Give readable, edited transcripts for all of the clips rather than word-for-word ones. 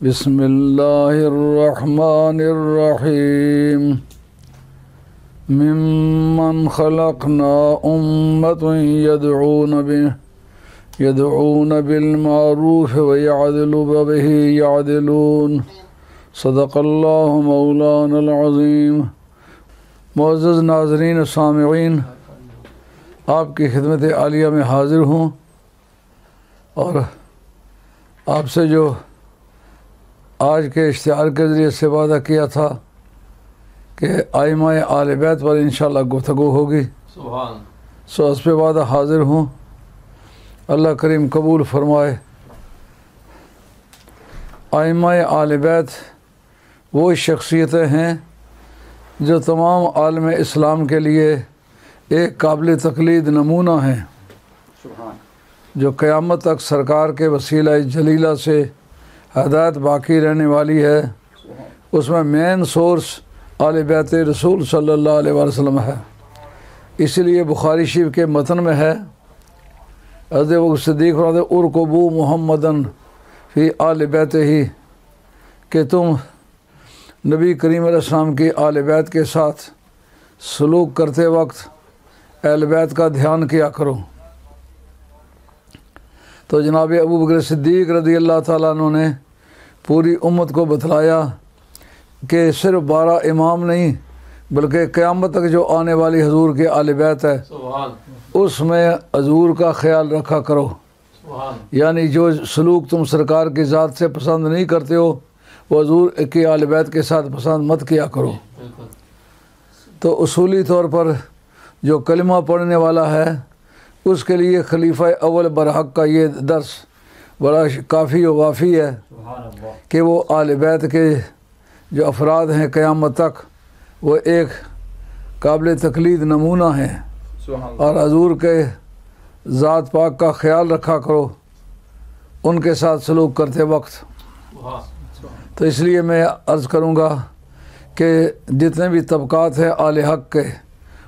बिस्मिल्लाहिर्रहमानिर्रहीम। मिम्मन खलक़ना उम्मतन यदऊन बिलमारूफ व यअदिलून बिही यअदिलून। सदक़ल्लाहु मौलानल अज़ीम। मुअज़्ज़ज़ नाज़रीन व सामिईन, आपकी खिदमत आलिया में हाज़िर हूँ और आपसे जो आज के इश्तिहार के ज़रिए से वादा किया था कि आइमाए आले बैत पर इंशाअल्लाह गुफ्तगू होगी, सो उस पे वादा हाज़िर हूँ। अल्लाह करीम कबूल फरमाए। आइमाए आले बैत वो शख्सियतें हैं जो तमाम आलम इस्लाम के लिए एक काबिल तक़लीद नमूना हैं, जो क़यामत तक सरकार के वसीला जलीला से हदायत बाकी रहने वाली है। उसमें मेन सोर्स आले बैत रसूल सल्लल्लाहु अलैहि वसल्लम है। इसलिए बुखारी शरीफ के मतन में है, हज़रत अबू सिद्दीक़ उरकुबू मुहम्मदन फ़ी आले बैत ही, कि तुम नबी करीम अलैहिस्सलाम की आले बैत के साथ सलूक करते वक्त अहले बैत का ध्यान किया करो। तो जनाब अबू बकर सिद्दीक़ रज़ी अल्लाह ताला अन्हु ने पूरी उम्मत को बतलाया कि सिर्फ 12 इमाम नहीं बल्कि क़यामत तक जो आने वाली हजूर के आले बैत है उसमें हजूर का ख्याल रखा करो। यानी जो सलूक तुम सरकार की ज़ात से पसंद नहीं करते हो वो हजूर के आले बैत के साथ पसंद मत किया करो। तो उसूली तौर पर जो कलिमा पढ़ने वाला है उसके लिए खलीफा अव्वल बरहक का ये दर्स बड़ा काफ़ी व वाफ़ी है कि वो आले बैत के जो अफराद हैं क़यामत तक वो एक काबिल तक़लीद नमूना हैं और हजूर के ज़ात पाक का ख्याल रखा करो उनके साथ सलूक करते वक्त। तो इसलिए मैं अर्ज़ करूँगा कि जितने भी तबक़ात हैं आले हक़ के,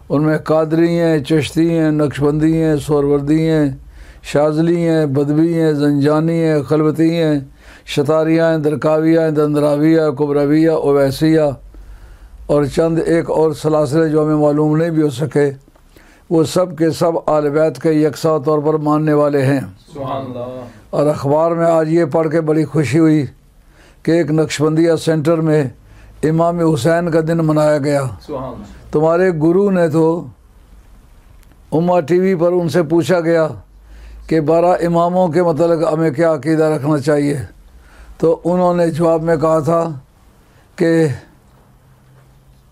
उनमें कादरी हैं, चिश्ती हैं, नक्शबंदी हैं, सोहरवर्दी हैं, शाज़ली हैं, बदवी हैं, जंजानी हैं, खलवती हैं, शतारिया हैं, दरकाविया हैं, दंदराविया, कुबरविया, ओवैसिया और चंद एक और सलासिल जो हमें मालूम नहीं भी हो सके, वो सब के सब आले बैत के यकसा तौर पर मानने वाले हैं। और अखबार में आज ये पढ़ के बड़ी खुशी हुई कि एक नक्शबंदिया सेंटर में इमाम हुसैन का दिन मनाया गया। तुम्हारे गुरु ने तो उम्मा टीवी पर उनसे पूछा गया कि 12 इमामों के मतलब हमें क्या अकीदा रखना चाहिए, तो उन्होंने जवाब में कहा था कि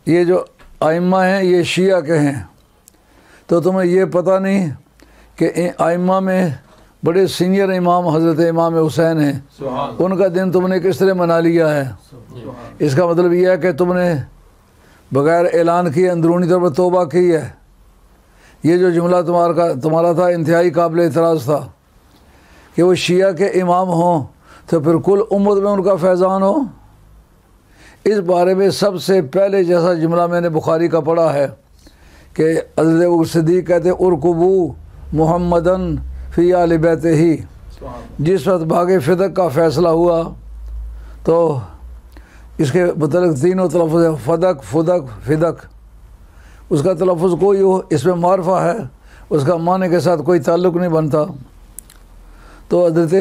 ये जो आइम्मा हैं ये शिया के हैं। तो तुम्हें ये पता नहीं कि आइम्मा में बड़े सीनियर इमाम हज़रत इमाम हुसैन हैं, उनका दिन तुमने किस तरह मना लिया है। इसका मतलब यह है कि तुमने बग़ैर ऐलान किए अंदरूनी तौर पर तौबा की है। ये जो जुमला तुम्हारा था इंतहाई काबिल एतराज़ था कि वो शिया के इमाम हों तो फिर कुल उम्मत में उनका फैज़ान हो। इस बारे में सबसे पहले जैसा जुमला मैंने बुखारी का पढ़ा है कि हज़रत अबू सिद्दीक़ कहते उरकुबू मुहम्मदन फ़ी आले बैत ही। जिस वक्त भागे फ़िदक का फ़ैसला हुआ तो इसके मतलब तीनों तलफ़्फ़ुज़ है, फ़दक, फ़ुदक, फ़िदक। उसका तलफ़्फ़ुज़ कोई हो, इसमें मारफा है, उसका माने के साथ कोई ताल्लुक़ नहीं बनता। तो हज़रत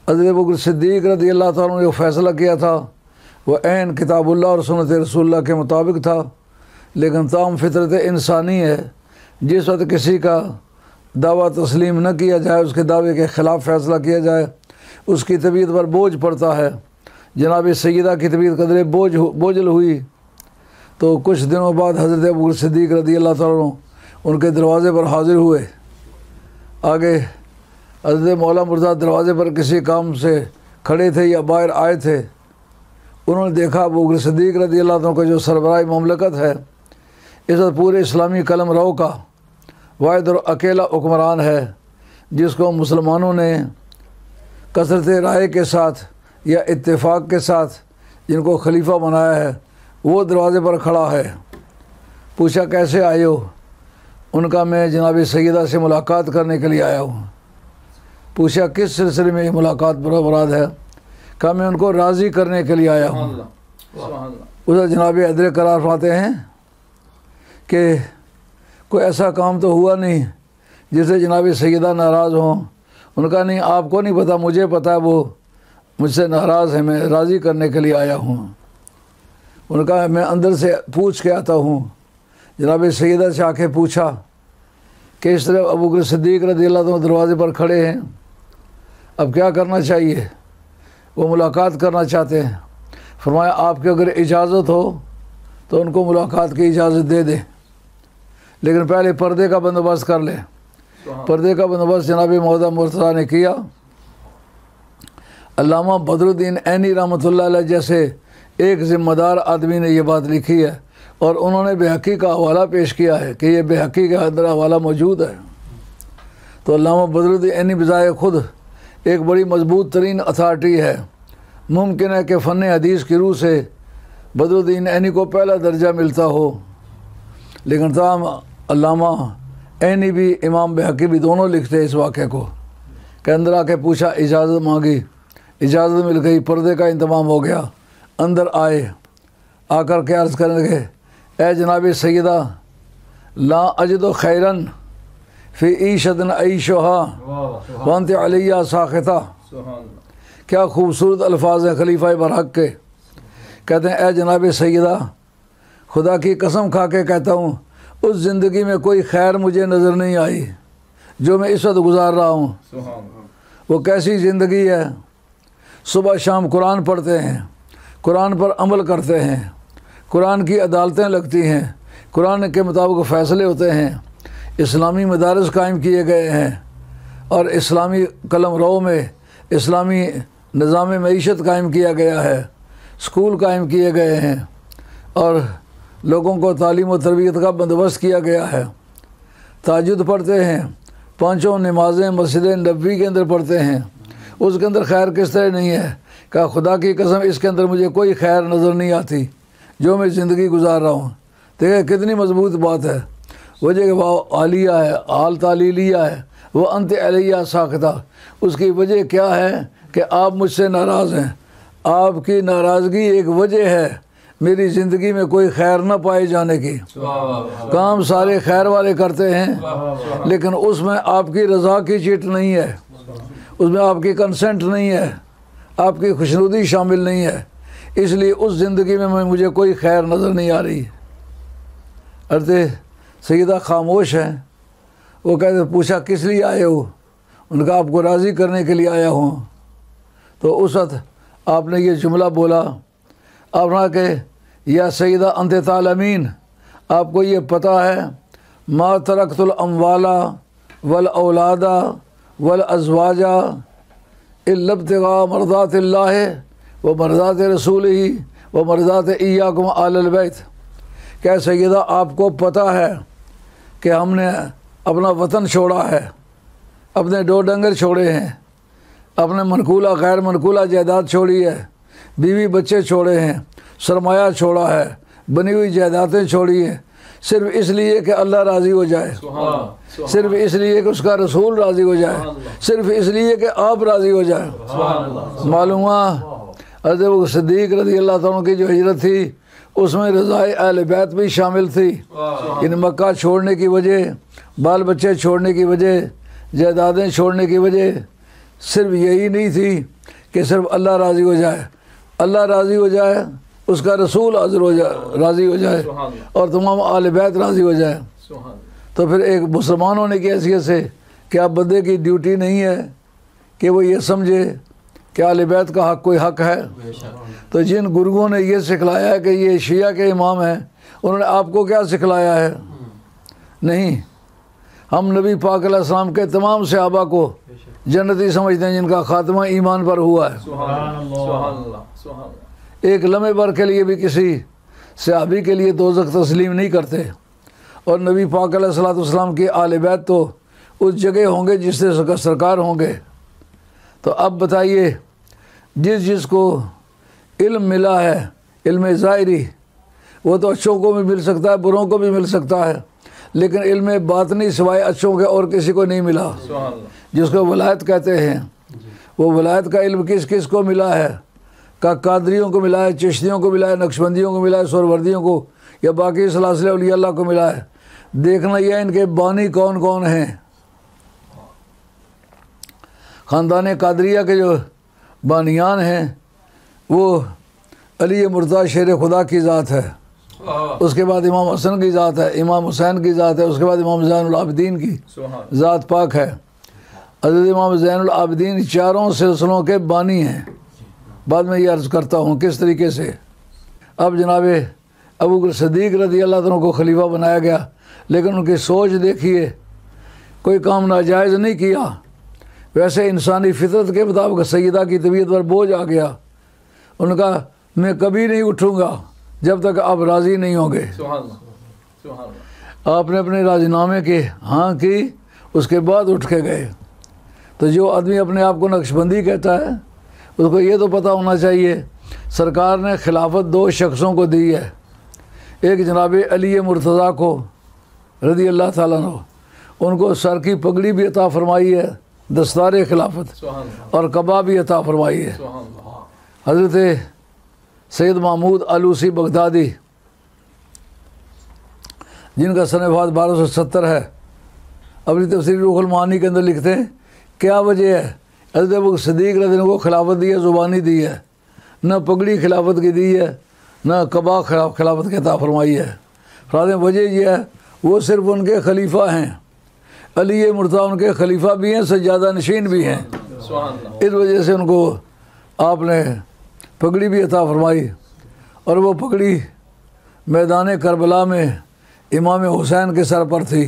अबू बकर सिद्दीक़ रज़ी अल्लाह ताला ने जो फ़ैसला किया था वह ऐन किताबुल्लाह और सुन्नत रसूलुल्लाह के मुताबिक था। लेकिन ताम फ़ितरत इंसानी है, जिस वक्त किसी का दावा तस्लीम न किया जाए, उसके दावे के ख़िलाफ़ फ़ैसला किया जाए, उसकी तबीयत पर बोझ पड़ता है। जनाब सैयदा की तबीयत कदरे बोझल हुई तो कुछ दिनों बाद हज़रत अबू बकर सिद्दीक़ रज़ी अल्लाह ताला अन्हु उनके दरवाज़े पर हाज़िर हुए। आगे हज़रत मौला मुर्तज़ा दरवाज़े पर किसी काम से खड़े थे या बाहर आए थे। उन्होंने देखा अबू बकर सिद्दीक़ रज़ी अल्लाह ताला का जो सरबराह ममलकत है, इस वक्त पूरे इस्लामी कलमराव का वाहिद और अकेला हुक्मरान है, जिसको मुसलमानों ने कसरत राय के साथ या इत्तेफाक के साथ जिनको खलीफा बनाया है वो दरवाज़े पर खड़ा है। पूछा कैसे आए हो? उनका मैं जनाब सैयदा से मुलाकात करने के लिए आया हूँ। पूछा किस सिलसिले में ये मुलाकात मुराद है? कहा मैं उनको राज़ी करने के लिए आया हूँ। उधर जनाब हैदर करार फरमाते हैं कि कोई ऐसा काम तो हुआ नहीं जिससे जनाब सैयदा नाराज़ हों। उनका नहीं, आपको नहीं पता, मुझे पता है, वो मुझसे नाराज़ है, मैं राज़ी करने के लिए आया हूँ। उनका मैं अंदर से पूछ के आता हूँ। जनाब सैयदा से आके पूछा कि इस तरह अबू बकर सिद्दीक़ रज़ियल्लाहु अन्हु दरवाज़े पर खड़े हैं, अब क्या करना चाहिए? वो मुलाकात करना चाहते हैं। फरमाया आपकी अगर इजाज़त हो तो उनको मुलाकात की इजाज़त दे दें, लेकिन पहले पर्दे का बंदोबस्त कर लें। पर्दे का बंदोबस्त जनाब मौदा मुर्तज़ा ने किया। अल्लामा बदरुद्दीन ऐनी रहमतुल्लाह अलैह जैसे एक ज़िम्मेदार आदमी ने ये बात लिखी है और उन्होंने बैहक़ी का हवाला पेश किया है कि ये बैहक़ी के अंदर हवाला मौजूद है। तो अल्लामा बदरुद्दीन ऐनी बजाय ख़ुद एक बड़ी मजबूत तरीन अथॉरिटी है। मुमकिन है कि फ़न हदीस की रूह से बदरुद्दीन ऐनी को पहला दर्जा मिलता हो, लेकिन ताम अल्लामा ऐनी भी इमाम बैहक़ी भी दोनों लिखते इस वाक़े को कि अंदर आके पूछा, इजाज़त मांगी, इजाज़त मिल गई, पर्दे का इंतज़ाम हो गया, अंदर आए, आकर के अर्ज़ करने लगे, ए जनाब सैयदा ला अजदो खैरन फ़ी ईशतन ऐशुहा वअन्त अलैया साख़िता। क्या खूबसूरत अल्फाज हैं खलीफा बरहक़ के। कहते हैं, ए जनाब सैयदा खुदा की कसम खा के कहता हूँ उस ज़िंदगी में कोई खैर मुझे नज़र नहीं आई जो मैं इस वक्त गुजार रहा हूँ। वो कैसी ज़िंदगी है, सुबह शाम कुरान पढ़ते हैं, कुरान पर अमल करते हैं, कुरान की अदालतें लगती हैं, कुरान के मुताबिक फ़ैसले होते हैं, इस्लामी मदारस कायम किए गए हैं और इस्लामी कलमरों में इस्लामी निज़ाम मईशत कायम किया गया है, स्कूल कायम किए गए हैं और लोगों को तालीम और तरबियत का बंदोबस्त किया गया है। ताजुद पढ़ते हैं, पाँचों नमाज़ें मस्जिद नबवी के अंदर पढ़ते हैं, उसके अंदर खैर किस तरह नहीं है। कहा खुदा की कसम इसके अंदर मुझे कोई खैर नज़र नहीं आती जो मैं ज़िंदगी गुजार रहा हूँ। देखिए कितनी मजबूत बात है। वजह वह आलिया है, आल तालीलिया है, वह अंत अलैया साख़िता। उसकी वजह क्या है कि आप मुझसे नाराज़ हैं। आपकी नाराज़गी एक वजह है मेरी ज़िंदगी में कोई खैर ना पाए जाने की। काम सारे खैर वाले करते हैं लेकिन उसमें आपकी रज़ा की चिट नहीं है, उसमें आपकी कंसेंट नहीं है, आपकी खुशनुदी शामिल नहीं है, इसलिए उस ज़िंदगी में मुझे कोई खैर नज़र नहीं आ रही। अर्थे सैयदा खामोश हैं। वो कहते पूछा किस लिए आए हो? उनका आपको राज़ी करने के लिए आया हूँ। तो उस वक्त आपने ये जुमला बोला, आपने कि या सैयदा अंत तालमीन, आपको ये पता है मा तरक्तुल अमवाला वल औलादा वल अज़वाजा इल्ला इब्तिगा मर्ज़ातिल्लाह व मर्ज़ात रसूलिही व मर्ज़ात इय्याकुम आलल बैत। क्या सैयदा आपको पता है कि हमने अपना वतन छोड़ा है, अपने दो डंगर छोड़े हैं, अपने मनकूला गैर मनकूला जायदाद छोड़ी है, बीवी बच्चे छोड़े हैं, सरमाया छोड़ा है, बनी हुई जायदादें छोड़ी हैं, सिर्फ इसलिए कि अल्लाह राज़ी हो जाए, सिर्फ इसलिए कि उसका रसूल राज़ी हो जाए, सिर्फ इसलिए कि आप राज़ी हो जाए। मालूम हुआ हज़रत सिद्दीक़ रज़ियल्लाहु अन्हु की जो हिजरत थी उसमें रज़ाए अहले बैत भी शामिल थी। इन मक्का छोड़ने की वजह, बाल बच्चे छोड़ने की वजह, जायदादें छोड़ने की वजह सिर्फ यही नहीं थी कि सिर्फ अल्लाह राज़ी हो जाए, अल्लाह राज़ी हो जाए, उसका रसूल हाज़िर हो जाए, राज़ी हो जाए और तमाम आले बैत राज़ी हो जाए। तो फिर एक मुसलमान होने की हैसियत से क्या बंदे की ड्यूटी नहीं है कि वो ये समझे कि आले बैत का हक़ कोई हक़ है? तो जिन गुरुओं ने ये सिखलाया है कि ये शिया के इमाम हैं, उन्होंने आपको क्या सिखलाया है? नहीं, हम नबी पाक अलैहिस्सलाम के तमाम सहाबा को जन्नती समझते हैं जिनका खात्मा ईमान पर हुआ है। एक लम्हे भर के लिए भी किसी सहाबी के लिए दोज़ख तस्लीम नहीं करते। और नबी पाक अलैहिस्सलाम के आले बैत तो उस जगह होंगे जिससे सरकार होंगे। तो अब बताइए, जिसको इल्म मिला है, इल्म ज़ाहिरी, वो तो अच्छों को भी मिल सकता है, बुरों को भी मिल सकता है, लेकिन इल्म बातिनी सिवाय अच्छों के और किसी को नहीं मिला, जिसको वलायत कहते हैं। वो वलायत का इल्म किस किस को मिला है, का कादरियों को मिला है, चिश्तियों को मिला है, नक्शबंदियों को मिला है, सोरवर्दियों को या बाकी सलासिल औलिया अल्लाह को मिला है। देखना यह इनके बानी कौन कौन हैं। ख़ानदान कादरिया के जो बानियान हैं वो अली मुर्तज़ा शेर खुदा की ज़ात है, उसके बाद इमाम हसन की ज़ात है, इमाम हुसैन की ज़ात है, उसके बाद इमाम ज़ैनुल आबिदीन की ज़ात पाक है। हज़रत इमाम ज़ैनुल आबिदीन चारों सिलसिलों के बानी हैं। बाद में ये अर्ज़ करता हूँ किस तरीके से। अब जनाब अबू बकर सिद्दीक़ रज़ी अल्लाह तआला को खलीफा बनाया गया, लेकिन उनकी सोच देखिए, कोई काम नाजायज़ नहीं किया। वैसे इंसानी फितरत के मुताबिक सैयदा की तबीयत पर बोझ आ गया। उनका मैं कभी नहीं उठूँगा जब तक आप राज़ी नहीं होंगे। आपने अपने राजीनामे के हाँ की, उसके बाद उठ के गए। तो जो आदमी अपने आप को नक्शबंदी कहता है उसको ये तो पता होना चाहिए सरकार ने खिलाफत दो शख्सों को दी है। एक जनाब अली मुर्तज़ा को रज़ी अल्लाह ताला अन्हु, उनको सर की पगड़ी भी अता फरमाई है, दस्तार खिलाफत, और कबा भी अता फरमाई है। हज़रत सैयद महमूद आलूसी बगदादी जिनका सन वफ़ात 1270 है, अपनी तफसीर रूहुल मानी के अंदर लिखते हैं क्या वजह है हज़रत अबू बकर सिद्दीक़ रज़ी अल्लाह को खिलाफत दी है, ज़ुबानी दी है, न पगड़ी खिलाफत की दी है, न कबा खिलाफत के अता फरमाई है। फरमाते वजह यह है वो सिर्फ उनके खलीफा हैं, अली मुर्तज़ा उनके खलीफा भी हैं, सज्जादा नशीन भी हैं। इस वजह से उनको आपने पगड़ी भी अता फरमाई, और वो पगड़ी मैदान करबला में इमाम हुसैन के सर पर थी,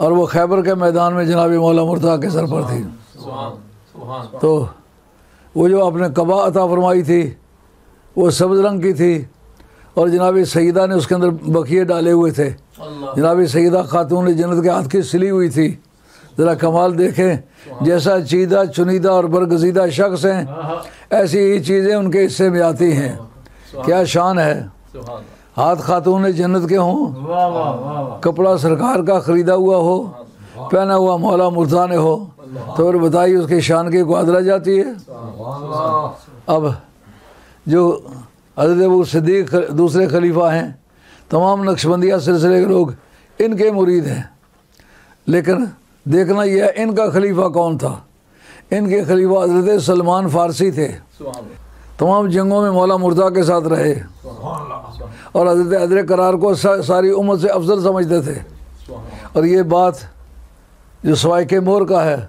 और वो खैबर के मैदान में जनाब मौला मुर्तज़ा के सर पर थी। तो वो जो आपने कबा अता फरमाई थी वो सब्ज़ रंग की थी, और जनाब सईदा ने उसके अंदर बखिए डाले हुए थे। जनाब सईदा खातून जन्नत के हाथ की सिली हुई थी। ज़रा कमाल देखें, जैसा चीदा चुनीदा और बरगजीदा शख्स हैं ऐसी ही चीज़ें उनके हिस्से में आती हैं। क्या शान है। हाथ खातून जन्नत के हों, कपड़ा सरकार का ख़रीदा हुआ हो, पहना हुआ मौला मुर्तज़ा ने हो, तो फिर बताइए उसकी शान की क्वादरा जाती है। अब जो हज़रत अबू बकर सिद्दीक़ दूसरे खलीफा हैं, तमाम नक्शबंदिया सिलसिले के लोग इनके मुरीद हैं, लेकिन देखना यह है इनका खलीफा कौन था। इनके खलीफा हज़रत सलमान फ़ारसी थे। तमाम जंगों में मौला मुर्तज़ा के साथ रहे, और हज़रत हैदर करार को सारी उम्मत से अफजल समझते थे। और ये बात जो सवाए के मोर का है,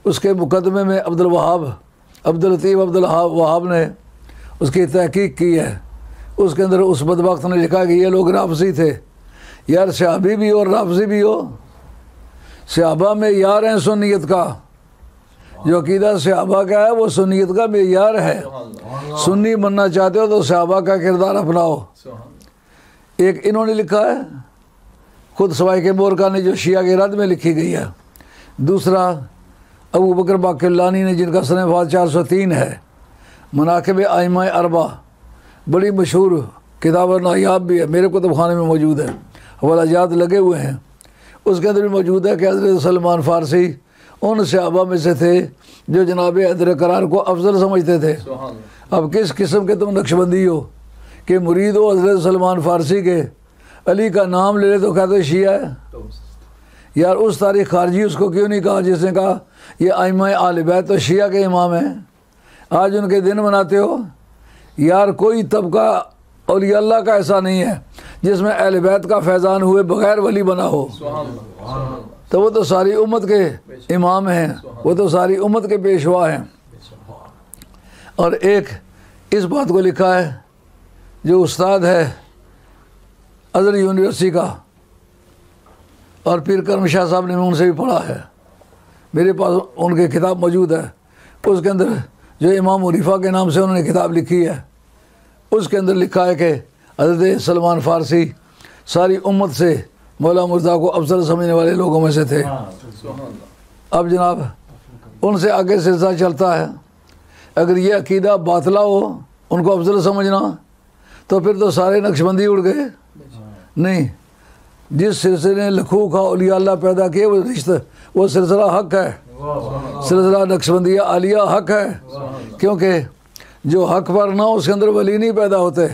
उसके मुकदमे में अब्दुल लतीफ़ अब्दुल वहाब ने उसकी तहकीक की है। उसके अंदर उस बदबख्त ने लिखा कि ये लोग राफज़ी थे। यार सहाबी भी हो और राफज़ी भी हो, सहाबा में यार हैं सुन्नियत का। जो अकीदा सहाबा का है वो सुन्नियत का मेयार है। सुन्नी बनना चाहते हो तो सहाबा का किरदार अपनाओ। एक इन्होंने लिखा है खुद सवाए के मोर का ने, जो शिया के रद में लिखी गई है। दूसरा अबू बकर बाक़िलानी ने, जिनका सन वफ़ात 403 है, मनाक़िब आइम्मा अरबा, बड़ी मशहूर किताब और नायाब भी है, मेरे कुतुब खाने में मौजूद है, हवालाजात लगे हुए हैं। उसके अंदर भी मौजूद है कि हज़रत सलमान फ़ारसी उन सहाबा में से थे जो जनाब हैदर करार को अफजल समझते थे। अब किस किस्म के तुम नक्शबंदी हो कि मुरीद हो हज़रत सलमान फ़ारसी के, अली का नाम ले ले तो कहते शिया है। यार उस तारीख़ खारजी उसको क्यों नहीं कहा जिसने कहा ये आइम्मा आले बैत तो शिया के इमाम हैं, आज उनके दिन मनाते हो। यार कोई तबका औलिया अल्लाह का ऐसा नहीं है जिसमें अहले बैत का फैज़ान हुए बग़ैर वली बना हो। तो वो तो सारी उम्मत के इमाम हैं, वो तो सारी उम्मत के पेशवा हैं। और एक इस बात को लिखा है जो उस्ताद है अज़हर यूनिवर्सिटी का, और पीर करम शाह साहब ने उनसे भी पढ़ा है, मेरे पास उनकी किताब मौजूद है। उसके अंदर जो इमाम मुरीफ़ा के नाम से उन्होंने किताब लिखी है, उसके अंदर लिखा है कि हज़रत सलमान फ़ारसी सारी उम्मत से मौला मुर्तज़ा को अफजल समझने वाले लोगों में से थे। अब जनाब उनसे आगे सिलसिला चलता है। अगर ये अकीदा बातला हो उनको अफजल समझना, तो फिर तो सारे नक्शबंदी उड़ गए। नहीं, जिस सिलसिले ने लखू खा औलिया अल्लाह पैदा किए वो रिश्ता, वो सिलसिला हक है। सिलसिला नक्शबंदिया आलिया हक है, क्योंकि जो हक पर ना उसके अंदर वली नहीं पैदा होते,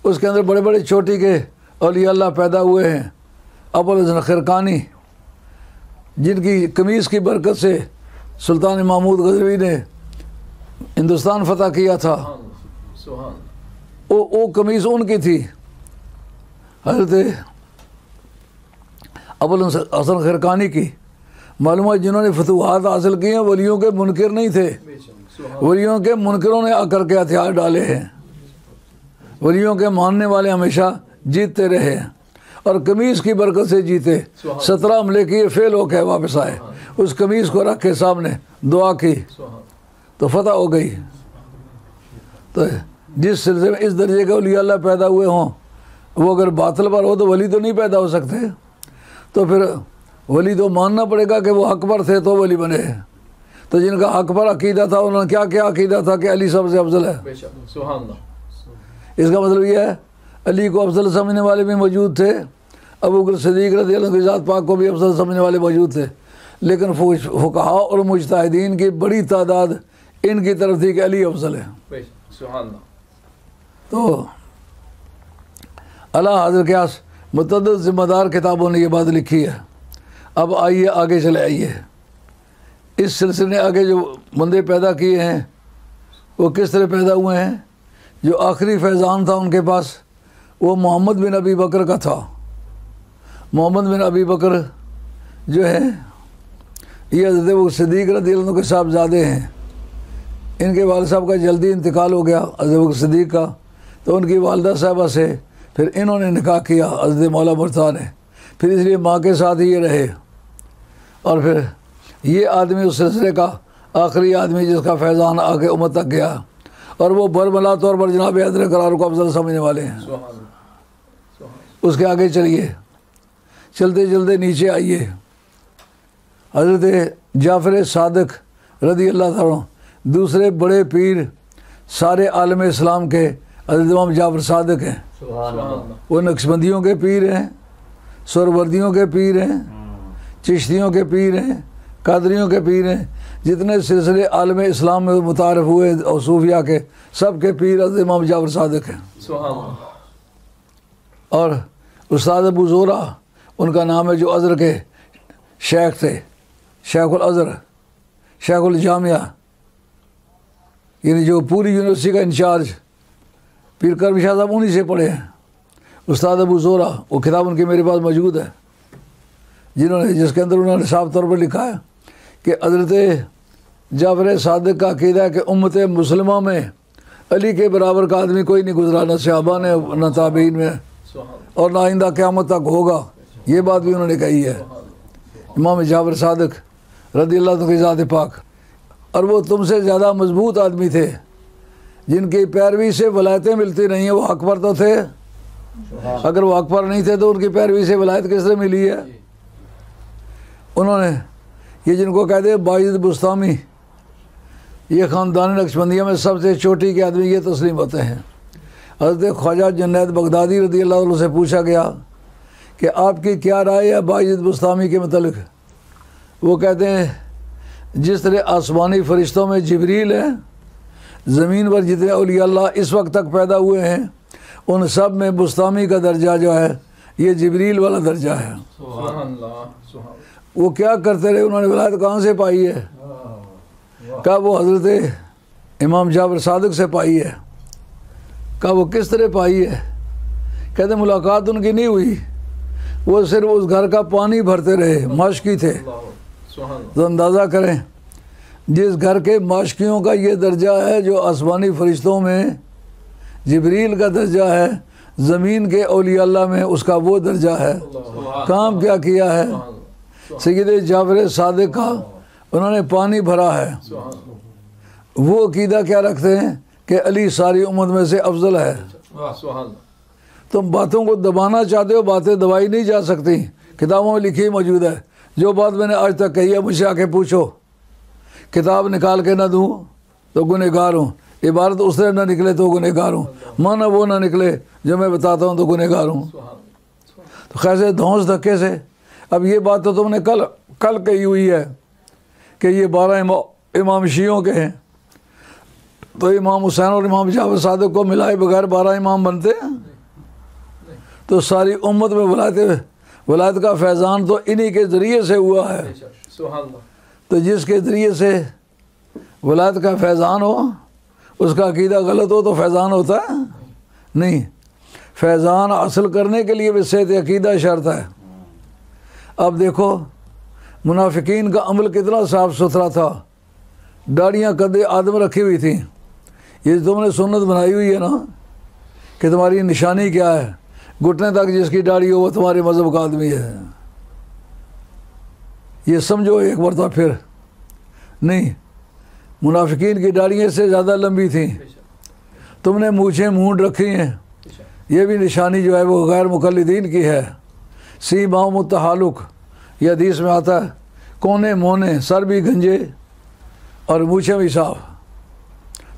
उसके अंदर बड़े बड़े चोटी के औलिया अल्लाह पैदा हुए हैं। अबुल हसन खिरकानी, जिनकी कमीज़ की बरकत से सुल्तान महमूद गजनवी ने हिंदुस्तान फतह किया था, वो कमीज़ उनकी थी। हज़रत अबुल हसन खिरकानी की मालूम है, जिन्होंने फतूहात हासिल किए हैं वलियों के मुनकिर नहीं थे, वलियों के मुनकिरों ने आकर के हथियार डाले हैं। वलियों के मानने वाले हमेशा जीतते रहे और कमीज़ की बरकत से जीते। 17 हमले किए, फेल होकर वापस आए, उस कमीज़ को रख के सामने दुआ की तो फतह हो गई। तो जिस सिलसिले में इस दर्जे के वली अल्लाह पैदा हुए हों, वो अगर बातिल पर हो तो वली तो नहीं पैदा हो सकते। तो फिर वली तो मानना पड़ेगा कि वो हक पर थे तो वली बने। तो जिनका हक पर अकीदा था, उन्होंने क्या क्या अकीदा था कि अली सबसे अफजल है। इसका मतलब यह है अली को अफजल समझने वाले भी मौजूद थे, अबू बकर सिद्दीक़ रज़ी अल्लाह की ज़ात पाक को भी अफजल समझने वाले मौजूद थे, लेकिन फुक़हा और मुज्तहिदीन की बड़ी तादाद इनकी तरफ थी कि अली अफजल है। तो अला हज़रत के पास मुतअद्दिद ज़िम्मेदार किताबों ने ये बात लिखी है। अब आइए आगे चले आइए, इस सिलसिले ने आगे जो बंदे पैदा किए हैं वो किस तरह पैदा हुए हैं। जो आखिरी फैज़ान था उनके पास वो मोहम्मद बिन अबी बकर का था। मोहम्मद बिन अबी बकर जो है ये हज़रत वो सिद्दीक़ रज़ी अल्लाह के साहबज़ादे हैं। इनके वालिद साहब का जल्दी इंतकाल हो गया हज़रत वो सिद्दीक़ का, तो उनकी वालिदा साहबा से फिर इन्होंने निकाह किया हज़रत मौला मुर्तज़ा ने। फिर इसलिए माँ के साथ ही ये रहे और फिर ये आदमी उस सिलसिले का आखिरी आदमी जिसका फैज़ान आके उम्मत तक गया और वो बरमला तौर पर जनाब हैदर करार को अफजल समझने वाले हैं। उसके आगे चलिए, चलते चलते नीचे आइए। हज़रत जाफ़र सादिक रज़ी अल्लाह तआला दूसरे बड़े पीर सारे आलम इस्लाम के हज़रत इमाम जाफ़र सादिक हैं। वो नक्शबंदियों के पीर हैं, सुरवर्दियों के पीर हैं, चिश्तियों के पीर हैं, कादरियों के पीर हैं। जितने सिलसिले आलम इस्लाम में मुतारफ़ हुए और सूफिया के सब के पीर हज़रत इमाम जाफ़र सादिक हैं। और उस्ताद अबू ज़ोरा उनका नाम है, जो अज़र के शेख थे, शेखुल अज़र, शेखुल जामिया, यानी जो पूरी यूनिवर्सिटी का इंचार्ज पीर करम शाह साहब उन्हीं से पढ़े हैं। उस्ताद अबू ज़ोरा, वो किताब उनकी मेरे पास मौजूद है, जिसके अंदर उन्होंने साफ तौर पर लिखा है कि हज़रत जाफ़र सादिक का अक़ीदा है कि उम्मत मुस्लिमा में अली के बराबर का आदमी कोई नहीं गुजरा, न सहाबा ने न ताबीन में, और ना आइंदा क़यामत तक होगा। ये बात भी उन्होंने कही है इमाम जाफ़र सादिक रज़ी अल्लाह की ज़ात पाक। और वो तुमसे ज़्यादा मजबूत आदमी थे, जिनकी पैरवी से वलायतें मिलती नहीं हैं। वो हक पर तो थे, अगर वो हक पर नहीं थे तो उनकी पैरवी से वलायत किस तरह मिली है। उन्होंने ये जिनको कहते हैं बायज़ीद बुस्तामी, ये ख़ानदान नक्शबंदिया में सबसे चोटी के आदमी ये तस्लीम होते हैं। हज़रत ख्वाजा जुनैद बगदादी रज़ी अल्लाह अन्हु से पूछा गया कि आपकी क्या राय है बायज़ीद बुस्तामी के मतलब। वो कहते हैं जिस तरह आसमानी फ़रिश्तों में जिब्रील है, ज़मीन पर जितने औलिया अल्लाह इस वक्त तक पैदा हुए हैं उन सब में बुस्तामी का दर्जा जो है ये जिब्रील वाला दर्जा है। वो क्या करते रहे, उन्होंने वलायत कहाँ से पाई है। कहा वो हज़रत इमाम जाफ़र सादिक से पाई है। कहा वो किस तरह पाई है। कहते मुलाकात उनकी नहीं हुई, वो सिर्फ उस घर का पानी भरते रहे, माशकी थे। तो अंदाज़ा करें जिस घर के माशकियों का ये दर्जा है जो आसमानी फ़रिश्तों में जिब्रील का दर्जा है, ज़मीन के औलिया अल्लाह में उसका वो दर्जा है। काम क्या किया है सैयद जाफ़र सादिक का, उन्होंने पानी भरा है। वो अकीदा क्या रखते हैं कि अली सारी उम्मत में से अफजल है। तुम बातों को दबाना चाहते हो, बातें दबाई नहीं जा सकती, किताबों में लिखी मौजूद है। जो बात मैंने आज तक कही है मुझसे आके पूछो, किताब निकाल के ना दूँ तो गुनहगार हूँ, इबारत उस तरह ना निकले तो गुनहगार हूँ, माना वो ना निकले जो मैं बताता हूँ तो गुनहगार हूँ। तो कैसे धौंस धक्के से। अब ये बात तो तुमने कल कल कही हुई है कि ये 12 इमाम शियों के हैं, तो इमाम हुसैन और इमाम जाफर सादिक को मिलाए बगैर 12 इमाम बनते हैं? तो सारी उम्मत में वलायत का फैज़ान तो इन्हीं के ज़रिए से हुआ है। तो जिसके ज़रिए से वलायत का फैज़ान हो, उसका अकीदा गलत हो तो फैज़ान होता है नहीं। फैज़ान हासिल करने के लिए भी सेहत अकीदा शर्त है। अब देखो मुनाफिकीन का अमल कितना साफ़ सुथरा था, दाढ़ियाँ कदे आदम रखी हुई थी। ये तुमने सुन्नत बनाई हुई है ना कि तुम्हारी निशानी क्या है, घुटने तक जिसकी दाढ़ी हो वो तुम्हारे मज़हब का आदमी है। ये समझो एक बार तो फिर नहीं, मुनाफिकीन की दाढ़ियाँ से ज़्यादा लंबी थी। तुमने मूछें मूंड रखी हैं, ये भी निशानी जो है वो गैर मुकल्लिदीन की है। सीमा मुतहालुक, ये हदीस में आता है, कोने मोने, सर भी गंजे और मूछें भी साफ़।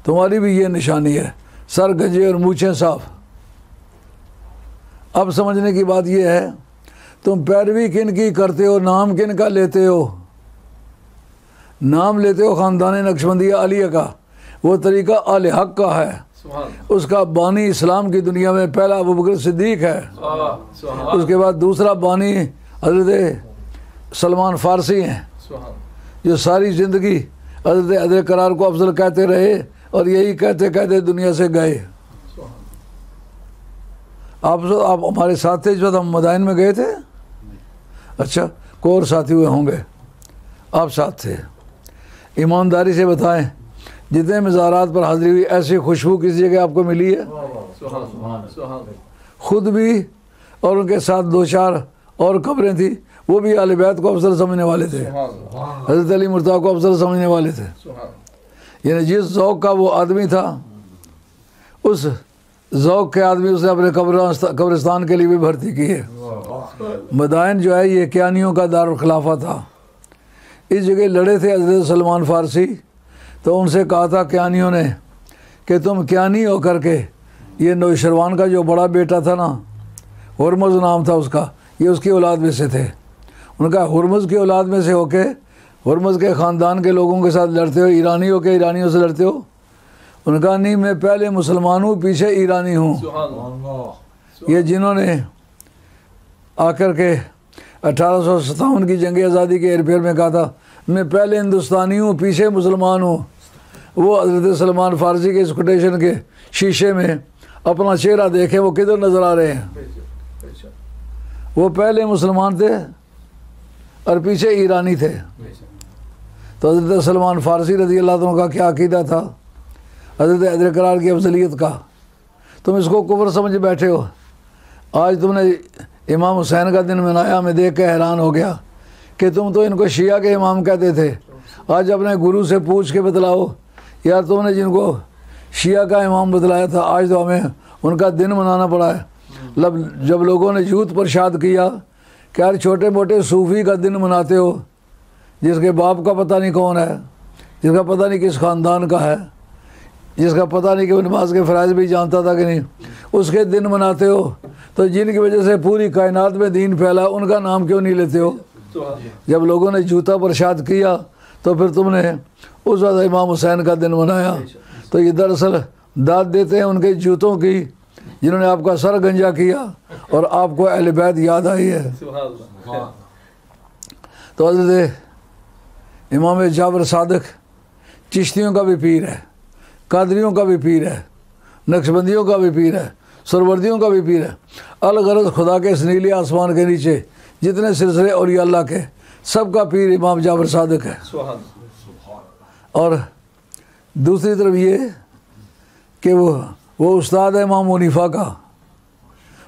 तुम्हारी भी ये निशानी है, सर गंजे और मूछें साफ़। अब समझने की बात यह है, तुम पैरवी किन की करते हो, नाम किन का लेते हो? नाम लेते हो ख़ानदान नक्शबंदिया अलिया का, वो तरीक़ा आले हक़ का है। उसका बानी इस्लाम की दुनिया में पहला अबू बकर सिद्दीक है, उसके बाद दूसरा बानी हज़रत सलमान फ़ारसी हैं, जो सारी ज़िंदगी हज़रत अदर करार को अफजल कहते रहे और यही कहते कहते दुनिया से गए। आप हमारे साथ थे जब हम मदाइन में गए थे? अच्छा, कोई और साथी हुए होंगे, आप साथ थे। ईमानदारी से बताएं, जितने मज़ारात पर हाज़िरी हुई ऐसी खुशबू किसी जगह आपको मिली है? खुद भी और उनके साथ 2-4 और कब्रें थी, वो भी अहले बैत को अफजल समझने वाले थे, हज़रत अली मुर्तज़ा को अफजल समझने वाले थे। यानी जिस ज़ौक़ का वो आदमी था, उस ज़ौक़ के आदमी उसने अपने कब्रिस्तान के लिए भी भर्ती की है। मदाइन जो है ये कियानियों का दारुल खिलाफा था। इस जगह लड़े थे हज़रत सलमान फ़ारसी, तो उनसे कहा था कियानियों ने कि तुम कियानी हो करके, ये नौशरवान का जो बड़ा बेटा था ना, हुरमुज़ नाम था उसका, ये उसकी औलाद में से थे। उनका हुरमुज़ की औलाद में से होके हुरमुज़ के ख़ानदान के लोगों के साथ लड़ते हो, ईरानी हो के ईरानियों से लड़ते हो? उनका नहीं, मैं पहले मुसलमान हूँ, पीछे ईरानी हूँ। ये जिन्होंने आकर के 1857 की जंग आज़ादी के हेरफेर में कहा था मैं पहले हिंदुस्तानी हूँ, पीछे मुसलमान हूँ, वो हज़रत सलमान फ़ारसी के इस कोटेशन के शीशे में अपना चेहरा देखें, वो किधर नज़र आ रहे हैं? वो पहले मुसलमान थे और पीछे ईरानी थे। तो हज़रत सलमान फ़ारसी रज़ी अल्लाह अन्हु का क्या अक़ीदा था हज़रत अदर करार की अफजलियत का? तुम इसको कुफ्र समझ बैठे हो। आज तुमने इमाम हुसैन का दिन मनाया, मैं देख के हैरान हो गया कि तुम तो इनको शिया के इमाम कहते थे। आज अपने गुरु से पूछ के बतलाओ यार, तुमने जिनको शिया का इमाम बतलाया था, आज तो हमें उनका दिन मनाना पड़ा है। जब लोगों ने यूथ प्रशाद किया कि यार छोटे मोटे सूफ़ी का दिन मनाते हो, जिसके बाप का पता नहीं कौन है, जिसका पता नहीं किस ख़ानदान का है, जिसका पता नहीं कि वो नमाज के फ़राइज़ भी जानता था कि नहीं, उसके दिन मनाते हो। तो जिनकी वजह से पूरी कायनात में दीन फैला, उनका नाम क्यों नहीं लेते हो? जब लोगों ने जूता प्रशाद किया तो फिर तुमने उस वक्त इमाम हुसैन का दिन मनाया। तो ये दरअसल दाद देते हैं उनके जूतों की, जिन्होंने आपका सर गंजा किया और आपको अहले बैत याद आई है। तो हज़रत इमाम जाफर सादिक चिश्तियों का भी पीर है, कादरियों का भी पीर है, नक्शबंदियों का भी पीर है, सरवर्दियों का भी पीर है। अलगरज खुदा के इस नीले आसमान के नीचे जितने सिलसिले औलिया अल्लाह के, सबका पीर इमाम जाफर सादिक है। और दूसरी तरफ ये कि वो उस्ताद है इमाम हनीफा का,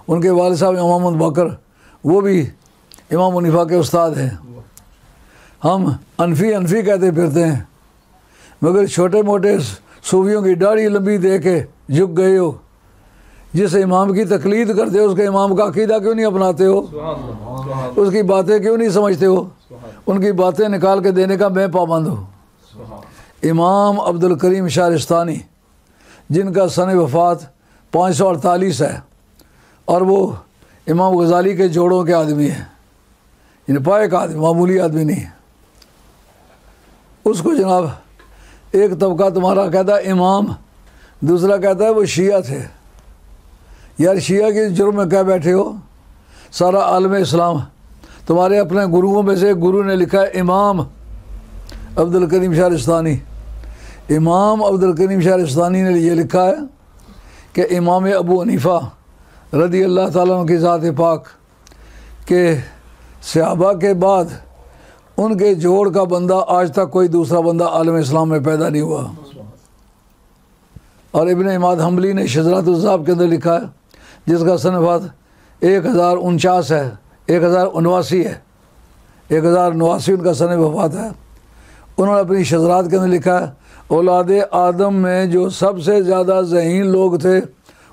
उनके वालिद साहब इमाम अहमद बकर, वो भी इमाम हनीफा के उस्ताद हैं। हम अनफ़ी कहते फिरते हैं, मगर छोटे मोटे सूफियों की दाढ़ी लंबी दे के झुक गए हो। जिस इमाम की तकलीद करते हो उसके इमाम का अकीदा क्यों नहीं अपनाते हो? उसकी बातें क्यों नहीं समझते हो? उनकी बातें निकाल के देने का मैं पाबंद हूँ। इमाम अब्दुल करीम शारिस्तानी, जिनका सन वफ़ात 548 है, और वो इमाम गज़ाली के जोड़ों के आदमी हैं। इन पाए का आदमी, मामूली आदमी नहीं। उसको जनाब एक तबका तुम्हारा कहता है इमाम, दूसरा कहता है वो शिया थे। यार शिया के जुर्म में क्या बैठे हो? सारा आलम इस्लाम तुम्हारे अपने गुरुओं में से एक गुरु ने लिखा है इमाम अब्दुल करीम शारिस्तानी। इमाम अब्दुल करीम शारिस्तानी ने ये लिखा है कि इमाम अबू हनीफा रदी अल्लाह ताला अन्हु की ज़ात पाक के सहाबा के बाद उनके जोड़ का बंदा आज तक कोई दूसरा बंदा आलम इस्लाम में पैदा नहीं हुआ। और इब्न इमाद हम्बली ने शजरात-उज़्ज़ाब के अंदर लिखा है, जिसका सनफात 1049 है, 1079 है, 1089 उनका सन वफ़ात है। उन्होंने अपनी शजरात के अंदर लिखा है, औलाद आदम में जो सबसे ज़्यादा ज़हीन लोग थे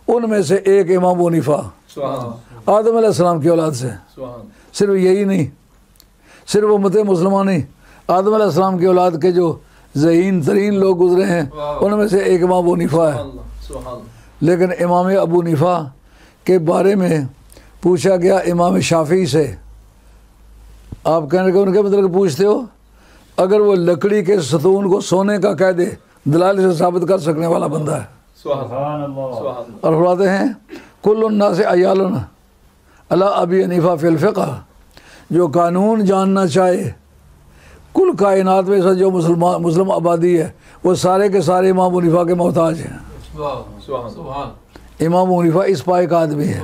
उनमें से एक इमाम अबू हनीफा आदम अलैहिस्सलाम की औलाद से। सिर्फ यही नहीं, सिर्फ उम्मत मुसलमान नहीं, आदम अलैहिस्सलाम की औलाद के जो ज़हीन तरीन लोग गुजरे हैं उनमें से एक इमाम अबू हनीफा है। लेकिन इमाम अबू हनीफा के बारे में पूछा गया इमाम शाफी से, आप कहने के उनके मतलब पूछते हो, अगर वो लकड़ी के सतून को सोने का कह दे दलाल से साबित कर सकने वाला बंदा है। और फरमाते हैं कुल्लुन्नास अयालुन अला अबी हनीफा फिल फ़िक़्ह, जो कानून जानना चाहे कुल कायनात में से जो मुस्लिम आबादी है वो सारे के सारे इमाम अबू हनीफा के मोहताज हैं। इमाम अबू हनीफा इस पाए का आदमी है।